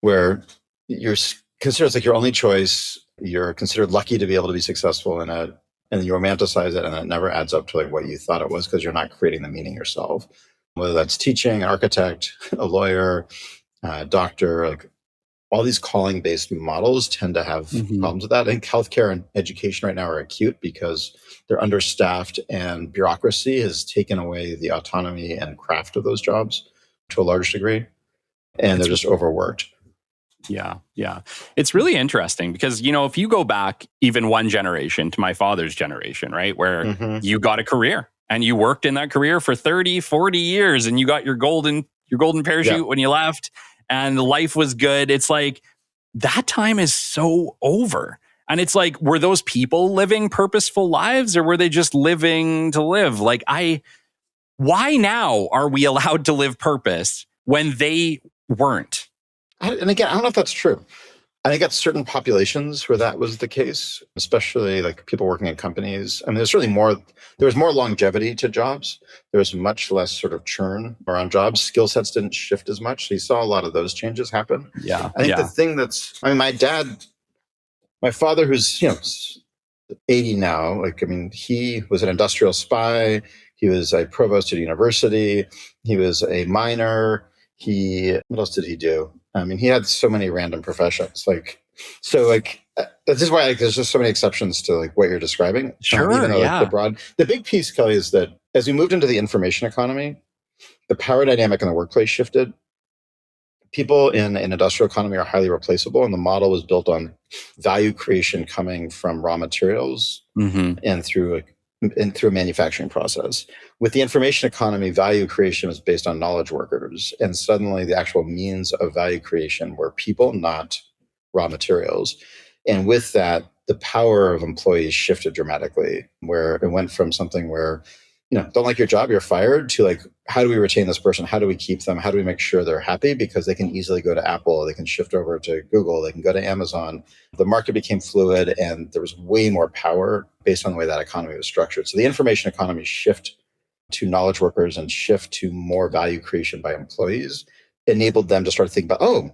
Where you're considered like your only choice. You're considered lucky to be able to be successful in it. And you romanticize it and it never adds up to what you thought it was because you're not creating the meaning yourself. Whether that's teaching, an architect, a lawyer, a doctor, all these calling-based models tend to have problems with that. I think healthcare and education right now are acute because they're understaffed and bureaucracy has taken away the autonomy and craft of those jobs to a large degree. And they're just overworked. Yeah. It's really interesting because, if you go back even one generation to my father's generation, right, where you got a career and you worked in that career for 30, 40 years and you got your golden parachute when you left. And life was good. It's like that time is so over. And it's like, were those people living purposeful lives or were they just living to live? Why now are we allowed to live purpose when they weren't? And again, I don't know if that's true. I think at certain populations where that was the case, especially people working in companies. I mean, there was more longevity to jobs. There was much less sort of churn around jobs. Skill sets didn't shift as much. So you saw a lot of those changes happen. Yeah. I think the thing my father, who's, 80 now, he was an industrial spy. He was a provost at a university. He was a miner. What else did he do? I mean, he had so many random professions. So like, this is why like, there's just so many exceptions to like what you're describing. Sure. Even though Yeah. like the big piece, Kelly, is that as we moved into the information economy, the power dynamic in the workplace shifted. People in an industrial economy are highly replaceable, and the model was built on value creation coming from raw materials and through a manufacturing process. With the information economy, value creation was based on knowledge workers, and suddenly the actual means of value creation were people, not raw materials. And with that, the power of employees shifted dramatically, where it went from something where, don't like your job, you're fired, to like, how do we retain this person? How do we keep them? How do we make sure they're happy? Because they can easily go to Apple, they can shift over to Google, they can go to Amazon. The market became fluid, and there was way more power based on the way that economy was structured. So the information economy shift to knowledge workers and shift to more value creation by employees enabled them to start thinking about, oh,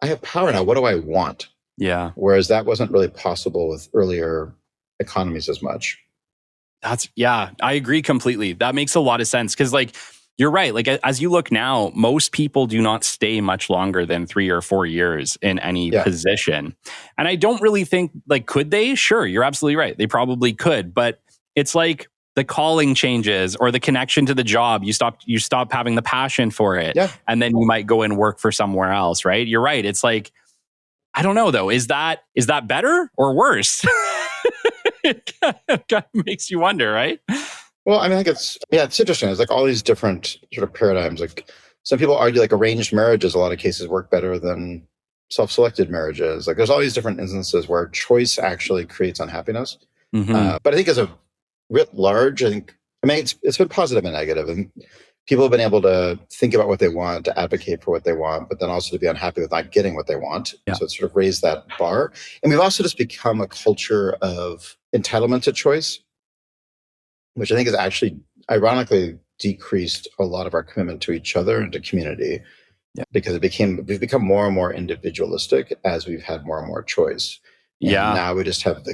I have power now. What do I want? Yeah. Whereas that wasn't really possible with earlier economies as much. I agree completely. That makes a lot of sense because like, you're right. Like as you look now, most people do not stay much longer than 3 or 4 years in any position. And I don't really think like, could they? Sure. You're absolutely right. They probably could, but it's like the calling changes or the connection to the job. You stop having the passion for it. Yeah. And then you might go and work for somewhere else. Right. You're right. It's like, I don't know though. Is that better or worse? It kind of makes you wonder, right? Well, I mean, I think it's interesting. It's like all these different sort of paradigms. Like some people argue like arranged marriages, a lot of cases work better than self-selected marriages. Like there's all these different instances where choice actually creates unhappiness. But I think as a writ large, it's been positive and negative. And people have been able to think about what they want, to advocate for what they want, but then also to be unhappy with not getting what they want. Yeah. So it's sort of raised that bar. And we've also just become a culture of entitlement to choice, which I think has actually ironically decreased a lot of our commitment to each other and to community. Yeah. Because we've become more and more individualistic as we've had more and more choice. And now we just have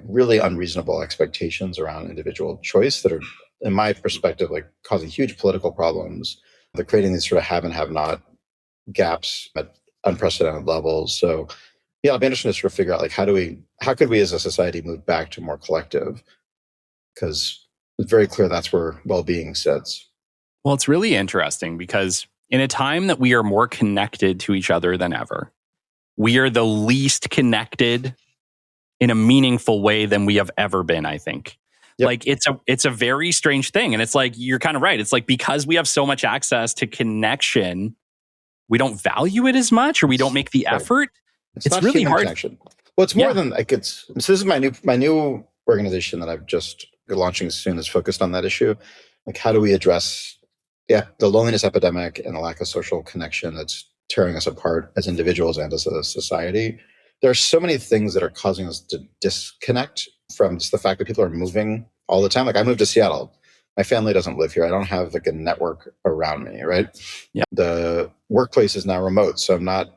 really unreasonable expectations around individual choice that are, in my perspective, like causing huge political problems. They're creating these sort of have and have not gaps at unprecedented levels. So I'll be interested to sort of figure out like how could we as a society move back to more collective? Because it's very clear that's where well-being sits. Well, it's really interesting because in a time that we are more connected to each other than ever, we are the least connected in a meaningful way than we have ever been, I think. Yep. Like it's a very strange thing. And it's like, you're kind of right. It's like, because we have so much access to connection, we don't value it as much, or we don't make the effort. It's really hard. Connection. Well, it's more than like so this is my new organization that I've just launching soon is focused on that issue. Like, how do we address the loneliness epidemic and the lack of social connection that's tearing us apart as individuals and as a society? There are so many things that are causing us to disconnect from just the fact that people are moving all the time. Like I moved to Seattle. My family doesn't live here. I don't have like a network around me, right? Yeah. The workplace is now remote. So I'm at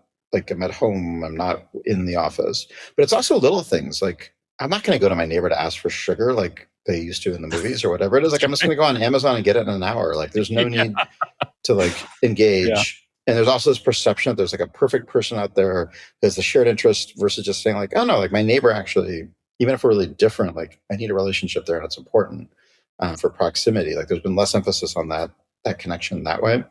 home. I'm not in the office. But it's also little things. Like I'm not going to go to my neighbor to ask for sugar like they used to in the movies or whatever it is. Like I'm just going to go on Amazon and get it in an hour. Like there's no need to like engage. Yeah. And there's also this perception that there's like a perfect person out there. There's the shared interest versus just saying like, oh no, like my neighbor actually, even if we're really different, like I need a relationship there and it's important for proximity. Like there's been less emphasis on that connection that way.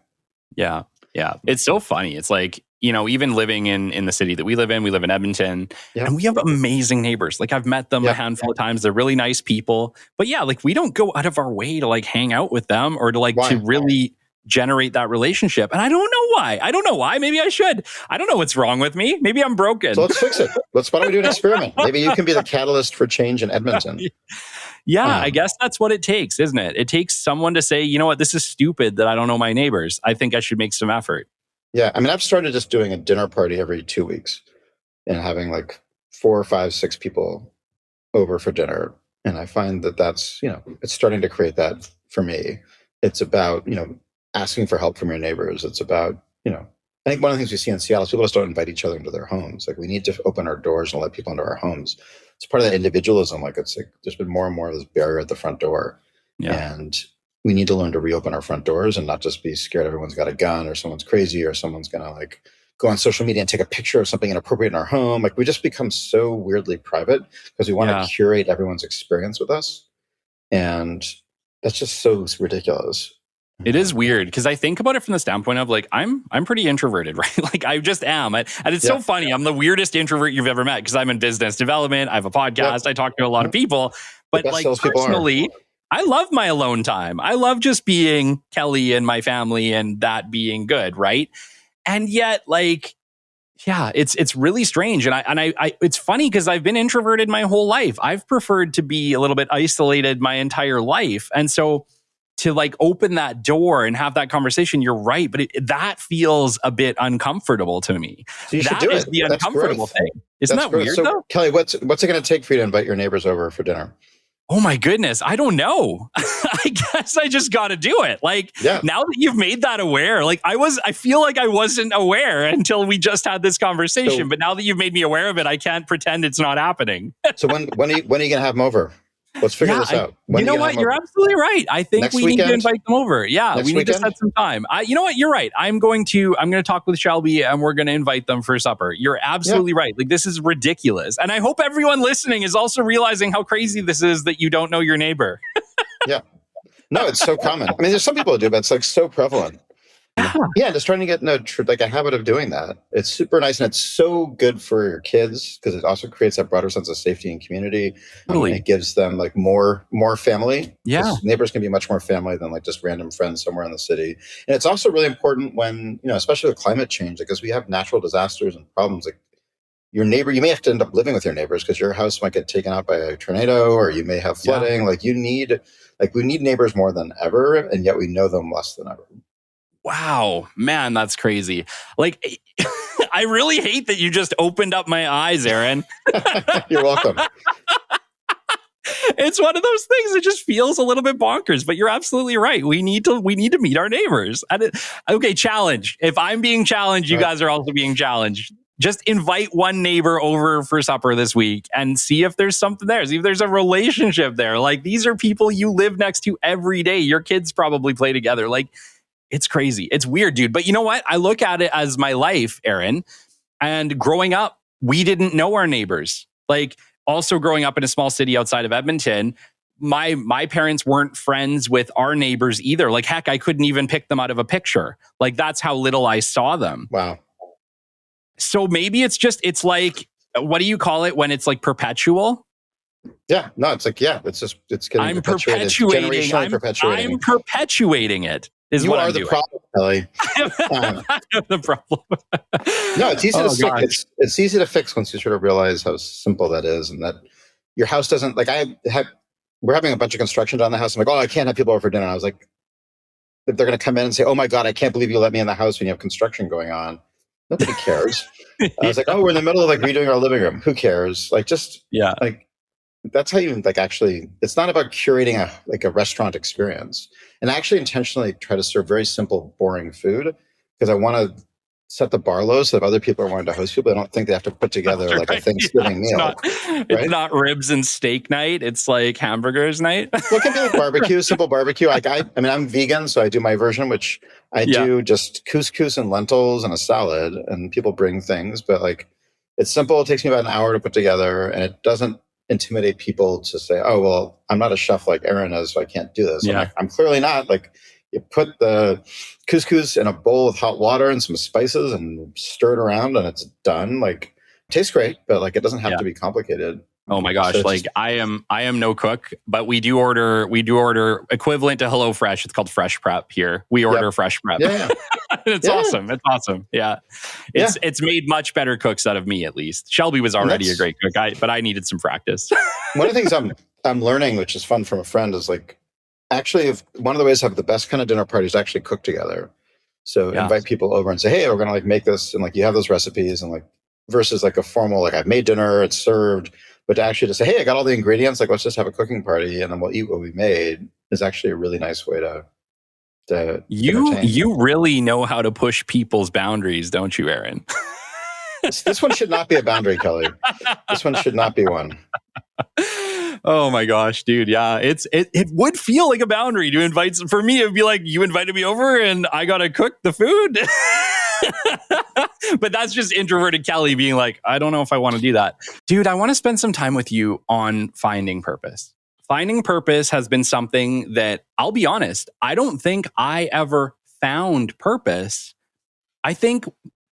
Yeah. Yeah. It's so funny. It's like, even living in the city that we live in Edmonton, and we have amazing neighbors. Like I've met them a handful of times. They're really nice people, but like we don't go out of our way to like hang out with them or to like to really generate that relationship. And I don't know why. Maybe I should. I don't know what's wrong with me. Maybe I'm broken. So let's fix it. Why don't we do an experiment? Maybe you can be the catalyst for change in Edmonton. I guess that's what it takes, isn't it? It takes someone to say, you know what, this is stupid that I don't know my neighbors. I think I should make some effort. Yeah. I mean, I've started just doing a dinner party every 2 weeks and having like 4, 5, 6 people over for dinner. And I find that that's, it's starting to create that for me. It's about, asking for help from your neighbors. It's about, I think one of the things we see in Seattle is people just don't invite each other into their homes. Like we need to open our doors and let people into our homes. It's part of that individualism. Like it's like there's been more and more of this barrier at the front door. Yeah. And we need to learn to reopen our front doors and not just be scared everyone's got a gun or someone's crazy or someone's going to like go on social media and take a picture of something inappropriate in our home. Like we just become so weirdly private because we want to curate everyone's experience with us. And that's just so ridiculous. It is weird because I think about it from the standpoint of like, I'm pretty introverted, right? Like I just am. And it's so funny. I'm the weirdest introvert you've ever met because I'm in business development. I have a podcast. I talk to a lot of people. But like personally, I love my alone time. I love just being Kelly and my family and that being good, right? And yet, like, yeah, it's really strange. And I it's funny because I've been introverted my whole life. I've preferred to be a little bit isolated my entire life. And so to like open that door and have that conversation, you're right. But that feels a bit uncomfortable to me. So you should do it. The uncomfortable thing. Isn't that weird though? Kelly, what's it going to take for you to invite your neighbors over for dinner? Oh my goodness. I don't know. I guess I just got to do it. Like now that you've made that aware, like I feel like I wasn't aware until we just had this conversation. But now that you've made me aware of it, I can't pretend it's not happening. So when are you going to have them over? Let's figure this out. You know what? You're absolutely right. I think we need to invite them over. Yeah, we need to set some time. You know what? You're right. I'm going to talk with Shelby and we're going to invite them for supper. You're absolutely right. Like this is ridiculous. And I hope everyone listening is also realizing how crazy this is that you don't know your neighbor. Yeah. No, it's so common. I mean, there's some people who do, but it's like so prevalent. Yeah, just trying to get like a habit of doing that. It's super nice and it's so good for your kids because it also creates that broader sense of safety and community. Totally. It gives them like more family. Yeah, neighbors can be much more family than like just random friends somewhere in the city. And it's also really important when especially with climate change, because we have natural disasters and problems. Like your neighbor, you may have to end up living with your neighbors because your house might get taken out by a tornado or you may have flooding. Like we need neighbors more than ever, and yet we know them less than ever. Wow, man, that's crazy. Like, I really hate that you just opened up my eyes, Aaron. You're welcome. It's one of those things that just feels a little bit bonkers, but you're absolutely right. We need to meet our neighbors. Okay, challenge. If I'm being challenged, you guys are also being challenged. Just invite one neighbor over for supper this week and see if there's something there. See if there's a relationship there. Like, these are people you live next to every day. Your kids probably play together. Like, it's crazy. It's weird, dude. But you know what? I look at it as my life, Aaron. And growing up, we didn't know our neighbors. Like also growing up in a small city outside of Edmonton, my parents weren't friends with our neighbors either. Like, heck, I couldn't even pick them out of a picture. Like that's how little I saw them. Wow. So maybe it's like, what do you call it when it's like perpetual? Yeah, no, it's like, it's getting I'm perpetuating it. You are the problem, Kelly. I'm the problem. No, it's easy to fix. It's easy to fix once you sort of realize how simple that is, and that your house doesn't like. We're having a bunch of construction done on the house. I'm like, I can't have people over for dinner. I was like, they're going to come in and say, "Oh my God, I can't believe you let me in the house when you have construction going on." Nobody cares. I was like, we're in the middle of like redoing our living room. Who cares? Like, just like. That's how you like actually, it's not about curating a restaurant experience. And I actually intentionally try to serve very simple, boring food because I want to set the bar low so that other people are wanting to host people. I don't think they have to put together like a Thanksgiving meal. It's not ribs and steak night. It's like hamburgers night. Well, it can be like barbecue, simple barbecue. Like I mean, I'm vegan, so I do my version, which I do just couscous and lentils and a salad, and people bring things, but like it's simple. It takes me about an hour to put together, and it doesn't intimidate people to say, I'm not a chef like Aaron is, so I can't do this. Yeah. I'm clearly not. Like, you put the couscous in a bowl of hot water and some spices and stir it around and it's done. Like, it tastes great, but like it doesn't have to be complicated. Oh my gosh! So like I am no cook, but we do order equivalent to HelloFresh. It's called Fresh Prep here. We order Fresh Prep. Yeah. It's awesome. It's awesome. Yeah. It's made much better cooks out of me, at least. Shelby was already a great cook, but I needed some practice. One of the things I'm learning, which is fun from a friend, is like actually one of the ways to have the best kind of dinner parties actually cook together. So invite people over and say, hey, we're gonna like make this, and like you have those recipes, and like versus like a formal like I've made dinner, it's served. But to actually just say, hey, I got all the ingredients, like let's just have a cooking party and then we'll eat what we made is actually a really nice way to you really know how to push people's boundaries, don't you, Aaron? This one should not be a boundary, Kelly. This one should not be one. Oh my gosh, dude. Yeah, it would feel like a boundary to invite. For me, it would be like, you invited me over and I got to cook the food. But that's just introverted Kelly being like, I don't know if I want to do that. Dude, I want to spend some time with you on finding purpose. Finding purpose has been something that, I'll be honest, I don't think I ever found purpose. I think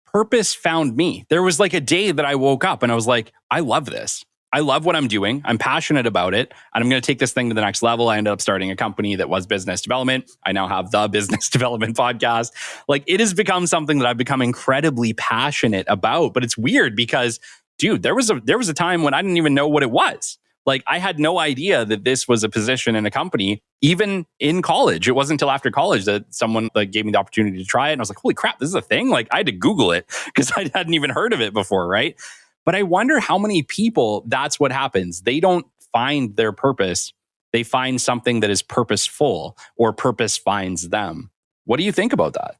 purpose found me. There was like a day that I woke up and I was like, I love this. I love what I'm doing. I'm passionate about it. And I'm going to take this thing to the next level. I ended up starting a company that was business development. I now have the business development podcast. Like, it has become something that I've become incredibly passionate about. But it's weird because, dude, there was a time when I didn't even know what it was. Like, I had no idea that this was a position in a company, even in college. It wasn't until after college that someone like gave me the opportunity to try it. And I was like, holy crap, this is a thing? Like, I had to Google it because I hadn't even heard of it before, right? But I wonder how many people that's what happens. They don't find their purpose. They find something that is purposeful, or purpose finds them. What do you think about that?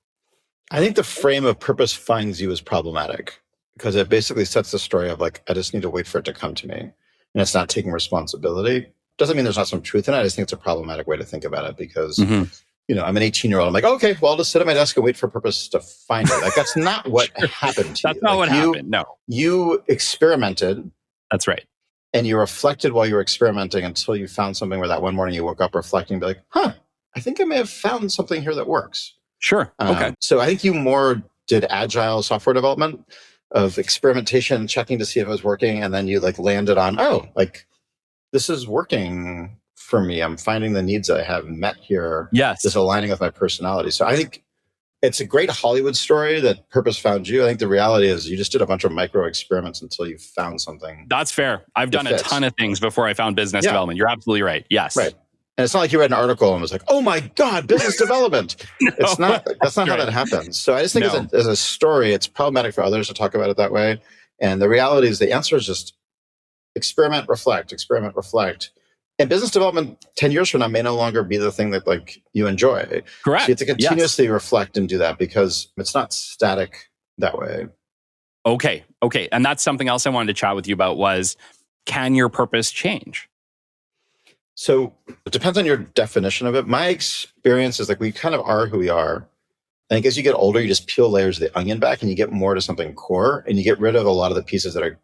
I think the frame of purpose finds you is problematic because it basically sets the story of like, I just need to wait for it to come to me. And it's not taking responsibility. Doesn't mean there's not some truth in it. I just think it's a problematic way to think about it because, I'm an 18-year-old. I'm like, okay, well, I'll just sit at my desk and wait for purpose to find it. Like, that's not what happened to you. That's not what happened, no. You experimented. That's right. And you reflected while you were experimenting until you found something where that one morning you woke up reflecting and be like, I think I may have found something here that works. Sure. Okay. So I think you more did agile software development of experimentation, checking to see if it was working. And then you like landed on, this is working for me. I'm finding the needs I have met here. Yes. This aligning with my personality. So I think it's a great Hollywood story that purpose found you. I think the reality is you just did a bunch of micro experiments until you found something. That's fair. I've done a ton of things before I found business development. You're absolutely right. Yes. Right. And it's not like you read an article and was like, oh my God, business development. That's not how that happens. So I just think as a story, it's problematic for others to talk about it that way. And the reality is the answer is just experiment, reflect. And business development 10 years from now may no longer be the thing that like you enjoy. Correct. So you have to continuously reflect and do that because it's not static that way. Okay. And that's something else I wanted to chat with you about was, can your purpose change? So it depends on your definition of it. My experience is like we kind of are who we are. I think as you get older, you just peel layers of the onion back and you get more to something core and you get rid of a lot of the pieces that are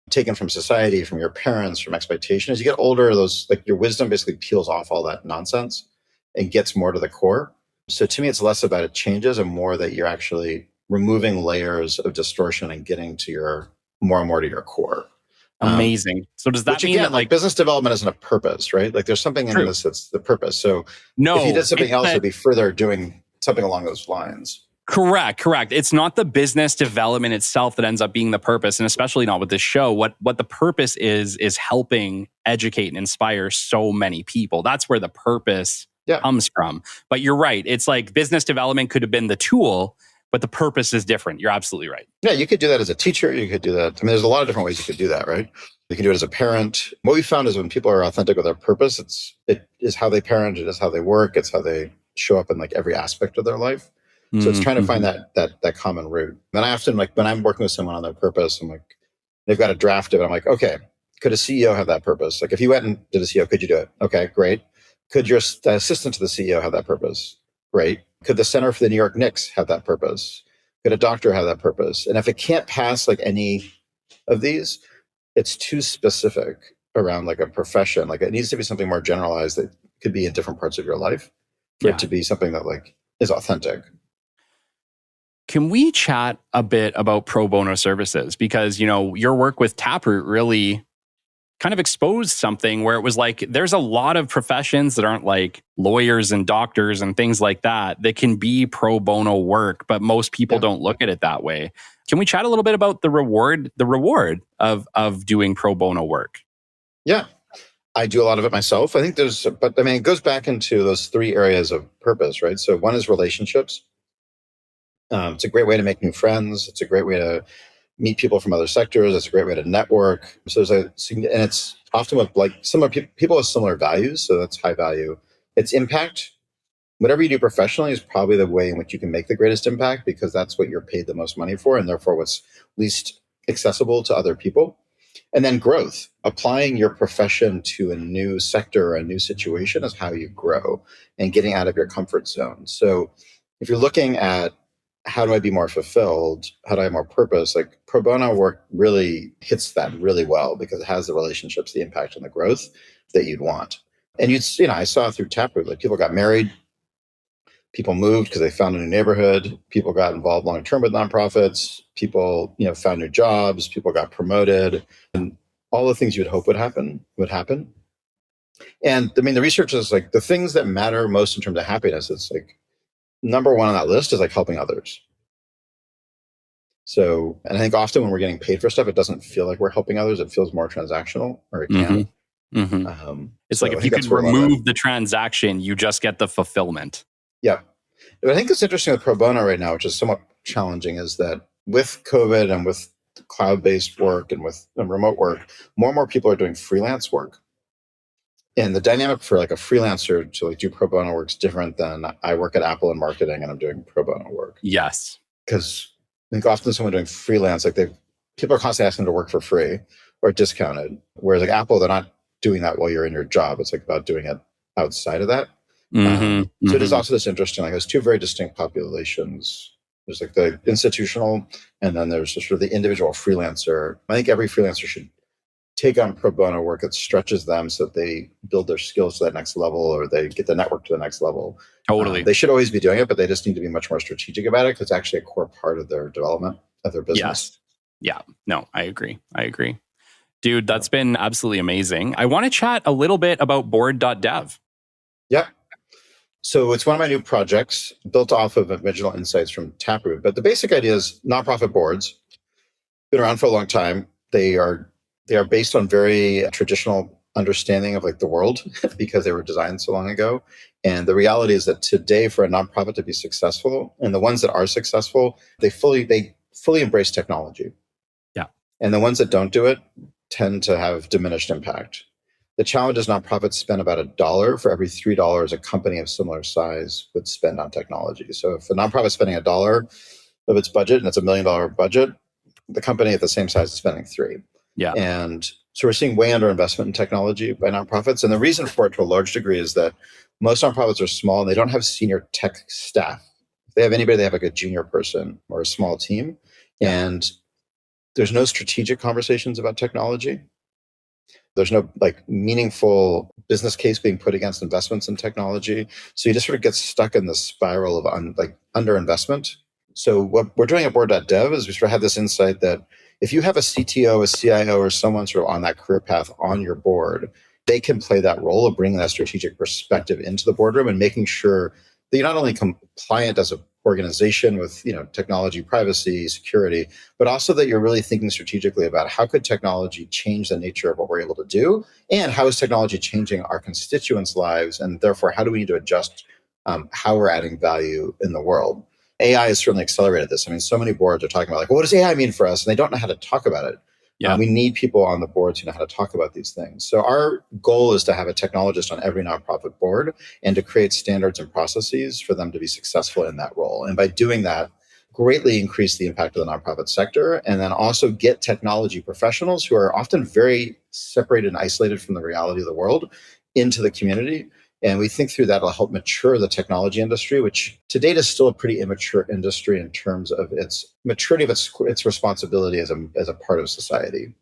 taken from society, from your parents, from expectation. As you get older, those like your wisdom basically peels off all that nonsense and gets more to the core. So to me, it's less about it changes and more that you're actually removing layers of distortion and getting to your more and more to your core. Amazing. So does that mean again, that like business development isn't a purpose, right? Like there's something in this that's the purpose. So if you did something else, it'd be further doing something along those lines. Correct. It's not the business development itself that ends up being the purpose, and especially not with this show. What the purpose is helping educate and inspire so many people. That's where the purpose comes from. But you're right. It's like business development could have been the tool, but the purpose is different. You're absolutely right. Yeah, you could do that as a teacher. You could do that. I mean, there's a lot of different ways you could do that, right? You can do it as a parent. What we found is when people are authentic with their purpose, it is how they parent, it is how they work, it's how they show up in like every aspect of their life. So it's trying to find that common root. And I often like when I'm working with someone on their purpose, I'm like, they've got to draft it. I'm like, okay, could a CEO have that purpose? Like if you went and did a CEO, could you do it? Okay, great. Could your assistant to the CEO have that purpose? Great. Could the center for the New York Knicks have that purpose? Could a doctor have that purpose? And if it can't pass like any of these, it's too specific around like a profession. Like it needs to be something more generalized that could be in different parts of your life for it to be something that like is authentic. Can we chat a bit about pro bono services? Because, your work with Taproot really kind of exposed something where it was like, there's a lot of professions that aren't like lawyers and doctors and things like that can be pro bono work, but most people don't look at it that way. Can we chat a little bit about the reward of doing pro bono work? Yeah. I do a lot of it myself. I think it goes back into those three areas of purpose, right? So one is relationships. It's a great way to make new friends. It's a great way to meet people from other sectors. It's a great way to network. So and it's often with like similar people with similar values. So that's high value. It's impact. Whatever you do professionally is probably the way in which you can make the greatest impact because that's what you're paid the most money for and therefore what's least accessible to other people. And then growth. Applying your profession to a new sector or a new situation is how you grow and getting out of your comfort zone. So if you're looking at how do I be more fulfilled? How do I have more purpose? Like pro bono work really hits that really well because it has the relationships, the impact, and the growth that you'd want. And I saw through Taproot, like people got married, people moved because they found a new neighborhood, people got involved long term with nonprofits, people, found new jobs, people got promoted, and all the things you would hope would happen would happen. And I mean, the research is like the things that matter most in terms of happiness. It's like number one on that list is like helping others. So, and I think often when we're getting paid for stuff, it doesn't feel like we're helping others. It feels more transactional, or it can. It's like if you could remove the transaction, you just get the fulfillment. Yeah. But I think it's interesting with pro bono right now, which is somewhat challenging, is that with COVID and with cloud-based work and with remote work, more and more people are doing freelance work. And the dynamic for like a freelancer to like do pro bono work is different than I work at Apple in marketing and I'm doing pro bono work. Yes. Because I think often someone doing freelance, like people are constantly asking them to work for free or discounted. Whereas like Apple, they're not doing that while you're in your job. It's like about doing it outside of that. So it is also this interesting, like there's two very distinct populations. There's like the institutional, and then there's sort of the individual freelancer. I think every freelancer should take on pro bono work that stretches them so that they build their skills to that next level or they get the network to the next level. Totally. They should always be doing it, but they just need to be much more strategic about it because it's actually a core part of their development of their business. Yes. Yeah. No, I agree. Dude, that's been absolutely amazing. I want to chat a little bit about Board.Dev. Yeah. So it's one of my new projects built off of original insights from Taproot. But the basic idea is nonprofit boards, been around for a long time. They are based on very traditional understanding of like the world because they were designed so long ago. And the reality is that today for a nonprofit to be successful, and the ones that are successful, they fully embrace technology. Yeah. And the ones that don't do it tend to have diminished impact. The challenge is nonprofits spend about $1 for every $3 a company of similar size would spend on technology. So if a nonprofit is spending $1 of its budget and it's $1 million budget, the company at the same size is spending $3. Yeah. And so we're seeing way under investment in technology by nonprofits. And the reason for it to a large degree is that most nonprofits are small and they don't have senior tech staff. If they have anybody, they have like a junior person or a small team. And there's no strategic conversations about technology. There's no like meaningful business case being put against investments in technology. So you just sort of get stuck in the spiral of underinvestment. So what we're doing at Board.Dev is we sort of have this insight that if you have a CTO, a CIO, or someone sort of on that career path on your board, they can play that role of bringing that strategic perspective into the boardroom and making sure that you're not only compliant as an organization with technology, privacy, security, but also that you're really thinking strategically about how could technology change the nature of what we're able to do, and how is technology changing our constituents' lives, and therefore how do we need to adjust how we're adding value in the world. AI has certainly accelerated this. I mean, so many boards are talking about like, well, what does AI mean for us? And they don't know how to talk about it. Yeah. We need people on the boards who know how to talk about these things. So our goal is to have a technologist on every nonprofit board and to create standards and processes for them to be successful in that role. And by doing that, greatly increase the impact of the nonprofit sector, and then also get technology professionals who are often very separated and isolated from the reality of the world into the community. And we think through that will help mature the technology industry, which to date is still a pretty immature industry in terms of its maturity of its responsibility as a part of society.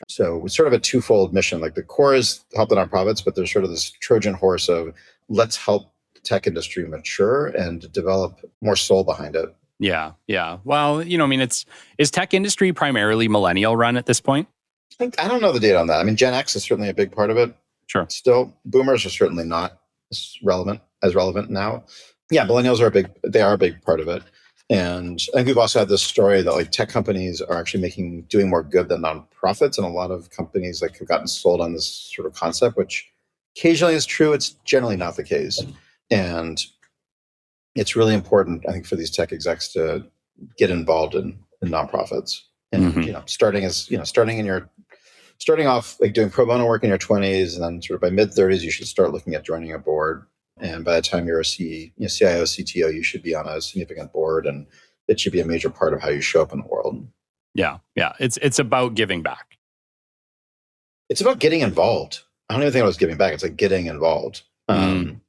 So it's sort of a twofold mission. Like the core is help the nonprofits, but there's sort of this Trojan horse of let's help the tech industry mature and develop more soul behind it. Yeah. Well, is tech industry primarily millennial run at this point? I don't know the data on that. I mean, Gen X is certainly a big part of it. Sure. Still, boomers are certainly not as relevant now. Yeah, millennials are a big part of it. And I think we've also had this story that like tech companies are actually doing more good than nonprofits. And a lot of companies like have gotten sold on this sort of concept, which occasionally is true. It's generally not the case. And it's really important, I think, for these tech execs to get involved in nonprofits. And starting off like doing pro bono work in your 20s, and then sort of by mid 30s, you should start looking at joining a board. And by the time you're a CIO, CTO, you should be on a significant board, and it should be a major part of how you show up in the world. Yeah. It's about giving back. It's about getting involved. I don't even think I was giving back. It's like getting involved and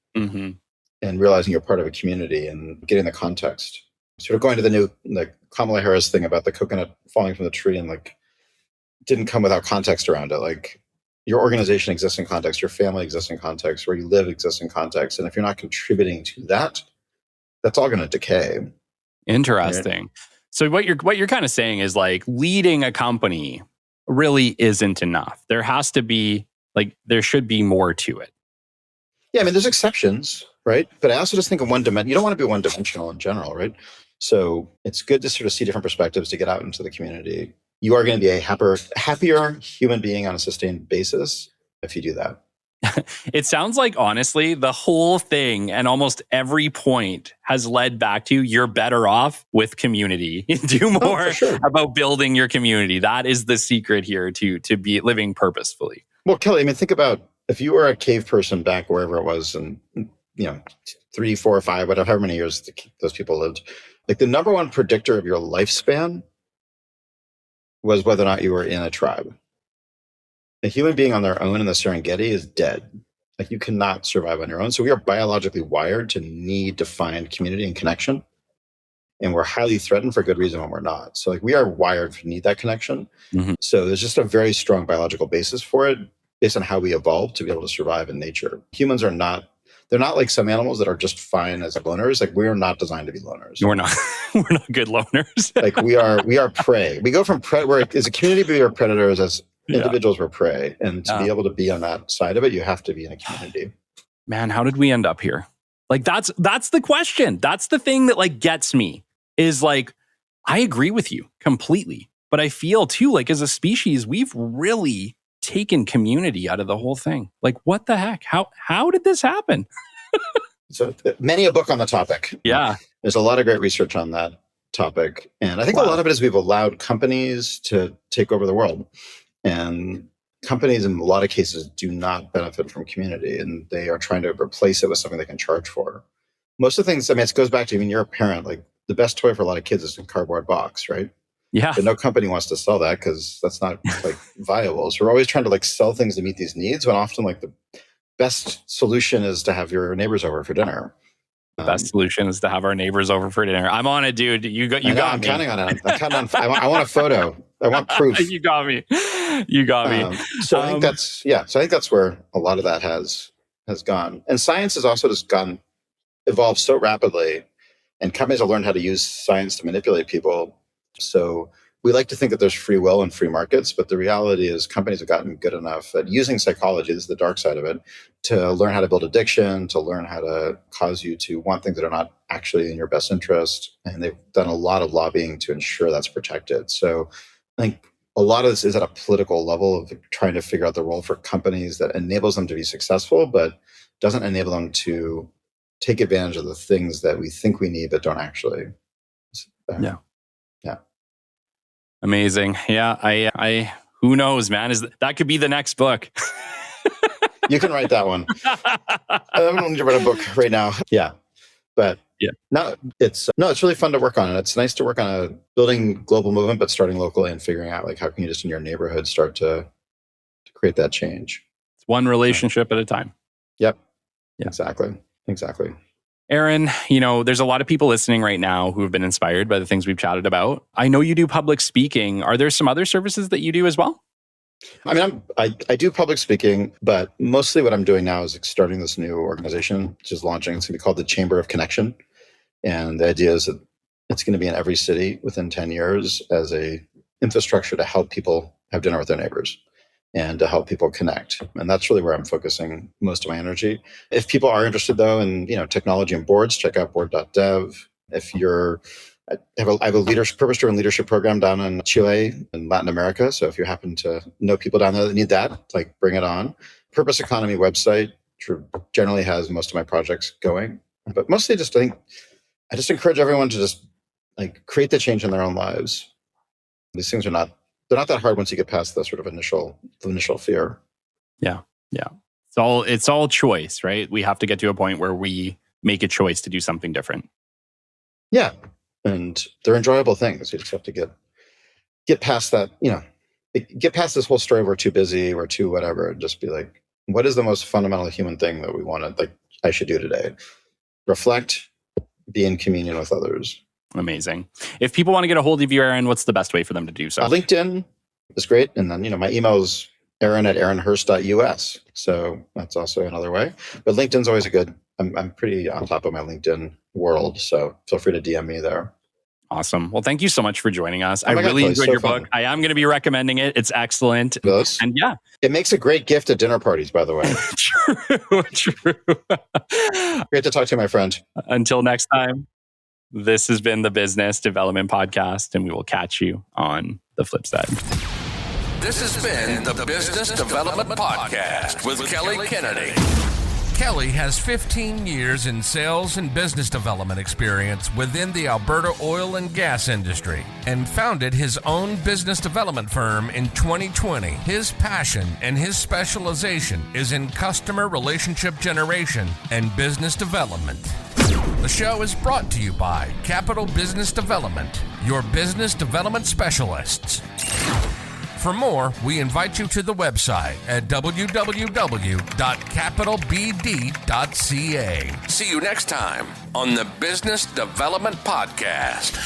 realizing you're part of a community and getting the context. sort of going to the Kamala Harris thing about the coconut falling from the tree and like didn't come without context around it. Like your organization exists in context, your family exists in context, where you live exists in context. And if you're not contributing to that, that's all going to decay. Interesting. Right? So what you're kind of saying is like leading a company really isn't enough. There has to be there should be more to it. Yeah, I mean, there's exceptions, right? But I also just think of one dimension. You don't want to be one-dimensional in general, right? So it's good to sort of see different perspectives, to get out into the community. You are going to be a happier human being on a sustained basis if you do that. It sounds like, honestly, the whole thing and almost every point has led back to you're better off with community. Do more about building your community. That is the secret here to be living purposefully. Well, Kelly, I mean, think about if you were a cave person back wherever it was, and 3, 4, 5, whatever, however many years those people lived, like the number one predictor of your lifespan was whether or not you were in a tribe. A human being on their own in the Serengeti is dead. Like you cannot survive on your own. So we are biologically wired to need to find community and connection. And we're highly threatened for good reason when we're not. So like we are wired to need that connection. Mm-hmm. So there's just a very strong biological basis for it based on how we evolved to be able to survive in nature. Humans are not, they're not like some animals that are just fine as loners. Like we are not designed to be loners. We're not good loners. Like we are prey. We go from as a community, we are predators, as individuals were prey. And to be able to be on that side of it, you have to be in a community. Man, how did we end up here? Like that's the question. That's the thing that like gets me is like, I agree with you completely. But I feel too, like as a species, we've really taken community out of the whole thing. Like what the heck? How did this happen? So many a book on the topic. Yeah. There's a lot of great research on that topic. And I think a lot of it is we've allowed companies to take over the world. And companies in a lot of cases do not benefit from community, and they are trying to replace it with something they can charge for. Most of the things, I mean, it goes back to, you're a parent, like the best toy for a lot of kids is a cardboard box, right? Yeah. But no company wants to sell that because that's not like viable. So we're always trying to like sell things to meet these needs, when often like the best solution is to have your neighbors over for dinner. The best solution is to have our neighbors over for dinner. I'm on it, dude. You got me. I'm counting on it. I'm counting on. I want a photo. I want proof. You got me. So I think that's where a lot of that has gone. And science has also just evolved so rapidly, and companies have learned how to use science to manipulate people. So we like to think that there's free will and free markets, but the reality is companies have gotten good enough at using psychology, this is the dark side of it, to learn how to build addiction, to learn how to cause you to want things that are not actually in your best interest. And they've done a lot of lobbying to ensure that's protected. So I think a lot of this is at a political level of trying to figure out the role for companies that enables them to be successful, but doesn't enable them to take advantage of the things that we think we need, but don't actually. Yeah. Amazing. Yeah. I who knows, man? That could be the next book. You can write that one. I don't need to write a book right now. Yeah. But it's really fun to work on. And it's nice to work on a building global movement, but starting locally and figuring out like how can you just in your neighborhood start to create that change. It's one relationship at a time. Yep. Yeah. Exactly. Aaron, there's a lot of people listening right now who have been inspired by the things we've chatted about. I know you do public speaking. Are there some other services that you do as well? I mean, I do public speaking, but mostly what I'm doing now is starting this new organization, which is launching. It's going to be called the Chamber of Connection. And the idea is that it's going to be in every city within 10 years as a infrastructure to help people have dinner with their neighbors and to help people connect. And that's really where I'm focusing most of my energy. If people are interested, though, in technology and boards, check out Board.Dev. If I have a purpose-driven leadership program down in Chile and Latin America. So if you happen to know people down there that need that, like bring it on. Purpose Economy website generally has most of my projects going. But mostly I just encourage everyone to just like create the change in their own lives. These things they're not that hard once you get past the sort of initial fear. Yeah. It's all choice, right? We have to get to a point where we make a choice to do something different. Yeah. And they're enjoyable things. You just have to get past that, get past this whole story, we're too busy, we're too whatever, and just be like, what is the most fundamental human thing that we want to, like, I should do today? Reflect, be in communion with others. Amazing. If people want to get a hold of you, Aaron, what's the best way for them to do so? LinkedIn is great. And then, my email is aaron@aaronhurst.us. So that's also another way. But LinkedIn's always I'm pretty on top of my LinkedIn world. So feel free to DM me there. Awesome. Well, thank you so much for joining us. I God, really Kelly, enjoyed so your fun. book. I am going to be recommending it. It's excellent. Yes. And yeah. It makes a great gift at dinner parties, by the way. True. Great to talk to you, my friend. Until next time, this has been the Business Development Podcast, and we will catch you on the flip side. This has been the Business Development Podcast with Kelly Kennedy. Kelly has 15 years in sales and business development experience within the Alberta oil and gas industry and founded his own business development firm in 2020. His passion and his specialization is in customer relationship generation and business development. The show is brought to you by Capital Business Development, your business development specialists. For more, we invite you to the website at www.capitalbd.ca. See you next time on the Business Development Podcast.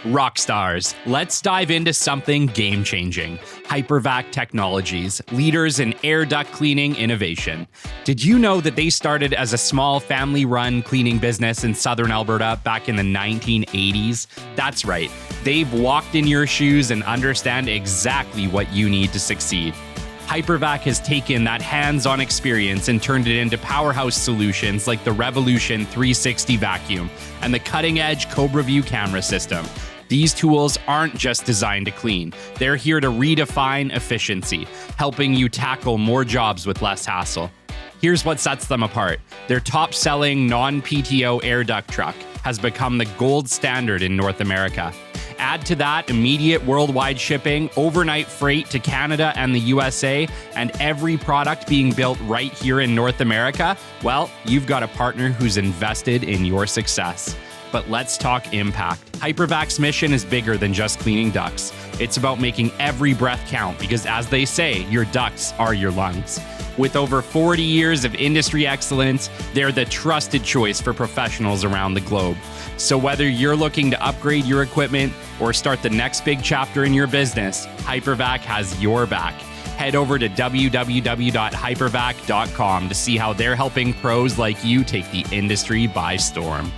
Rock stars, let's dive into something game-changing. Hypervac Technologies, leaders in air duct cleaning innovation. Did you know that they started as a small family-run cleaning business in southern Alberta back in the 1980s? That's right. They've walked in your shoes and understand exactly what you need to succeed. Hypervac has taken that hands-on experience and turned it into powerhouse solutions like the Revolution 360 vacuum and the cutting-edge Cobra View camera system. These tools aren't just designed to clean. They're here to redefine efficiency, helping you tackle more jobs with less hassle. Here's what sets them apart. Their top-selling non-PTO air duct truck has become the gold standard in North America. Add to that immediate worldwide shipping, overnight freight to Canada and the USA, and every product being built right here in North America, well, you've got a partner who's invested in your success. But let's talk impact. Hypervac's mission is bigger than just cleaning ducts. It's about making every breath count because, as they say, your ducts are your lungs. With over 40 years of industry excellence, they're the trusted choice for professionals around the globe. So whether you're looking to upgrade your equipment or start the next big chapter in your business, Hypervac has your back. Head over to www.hypervac.com to see how they're helping pros like you take the industry by storm.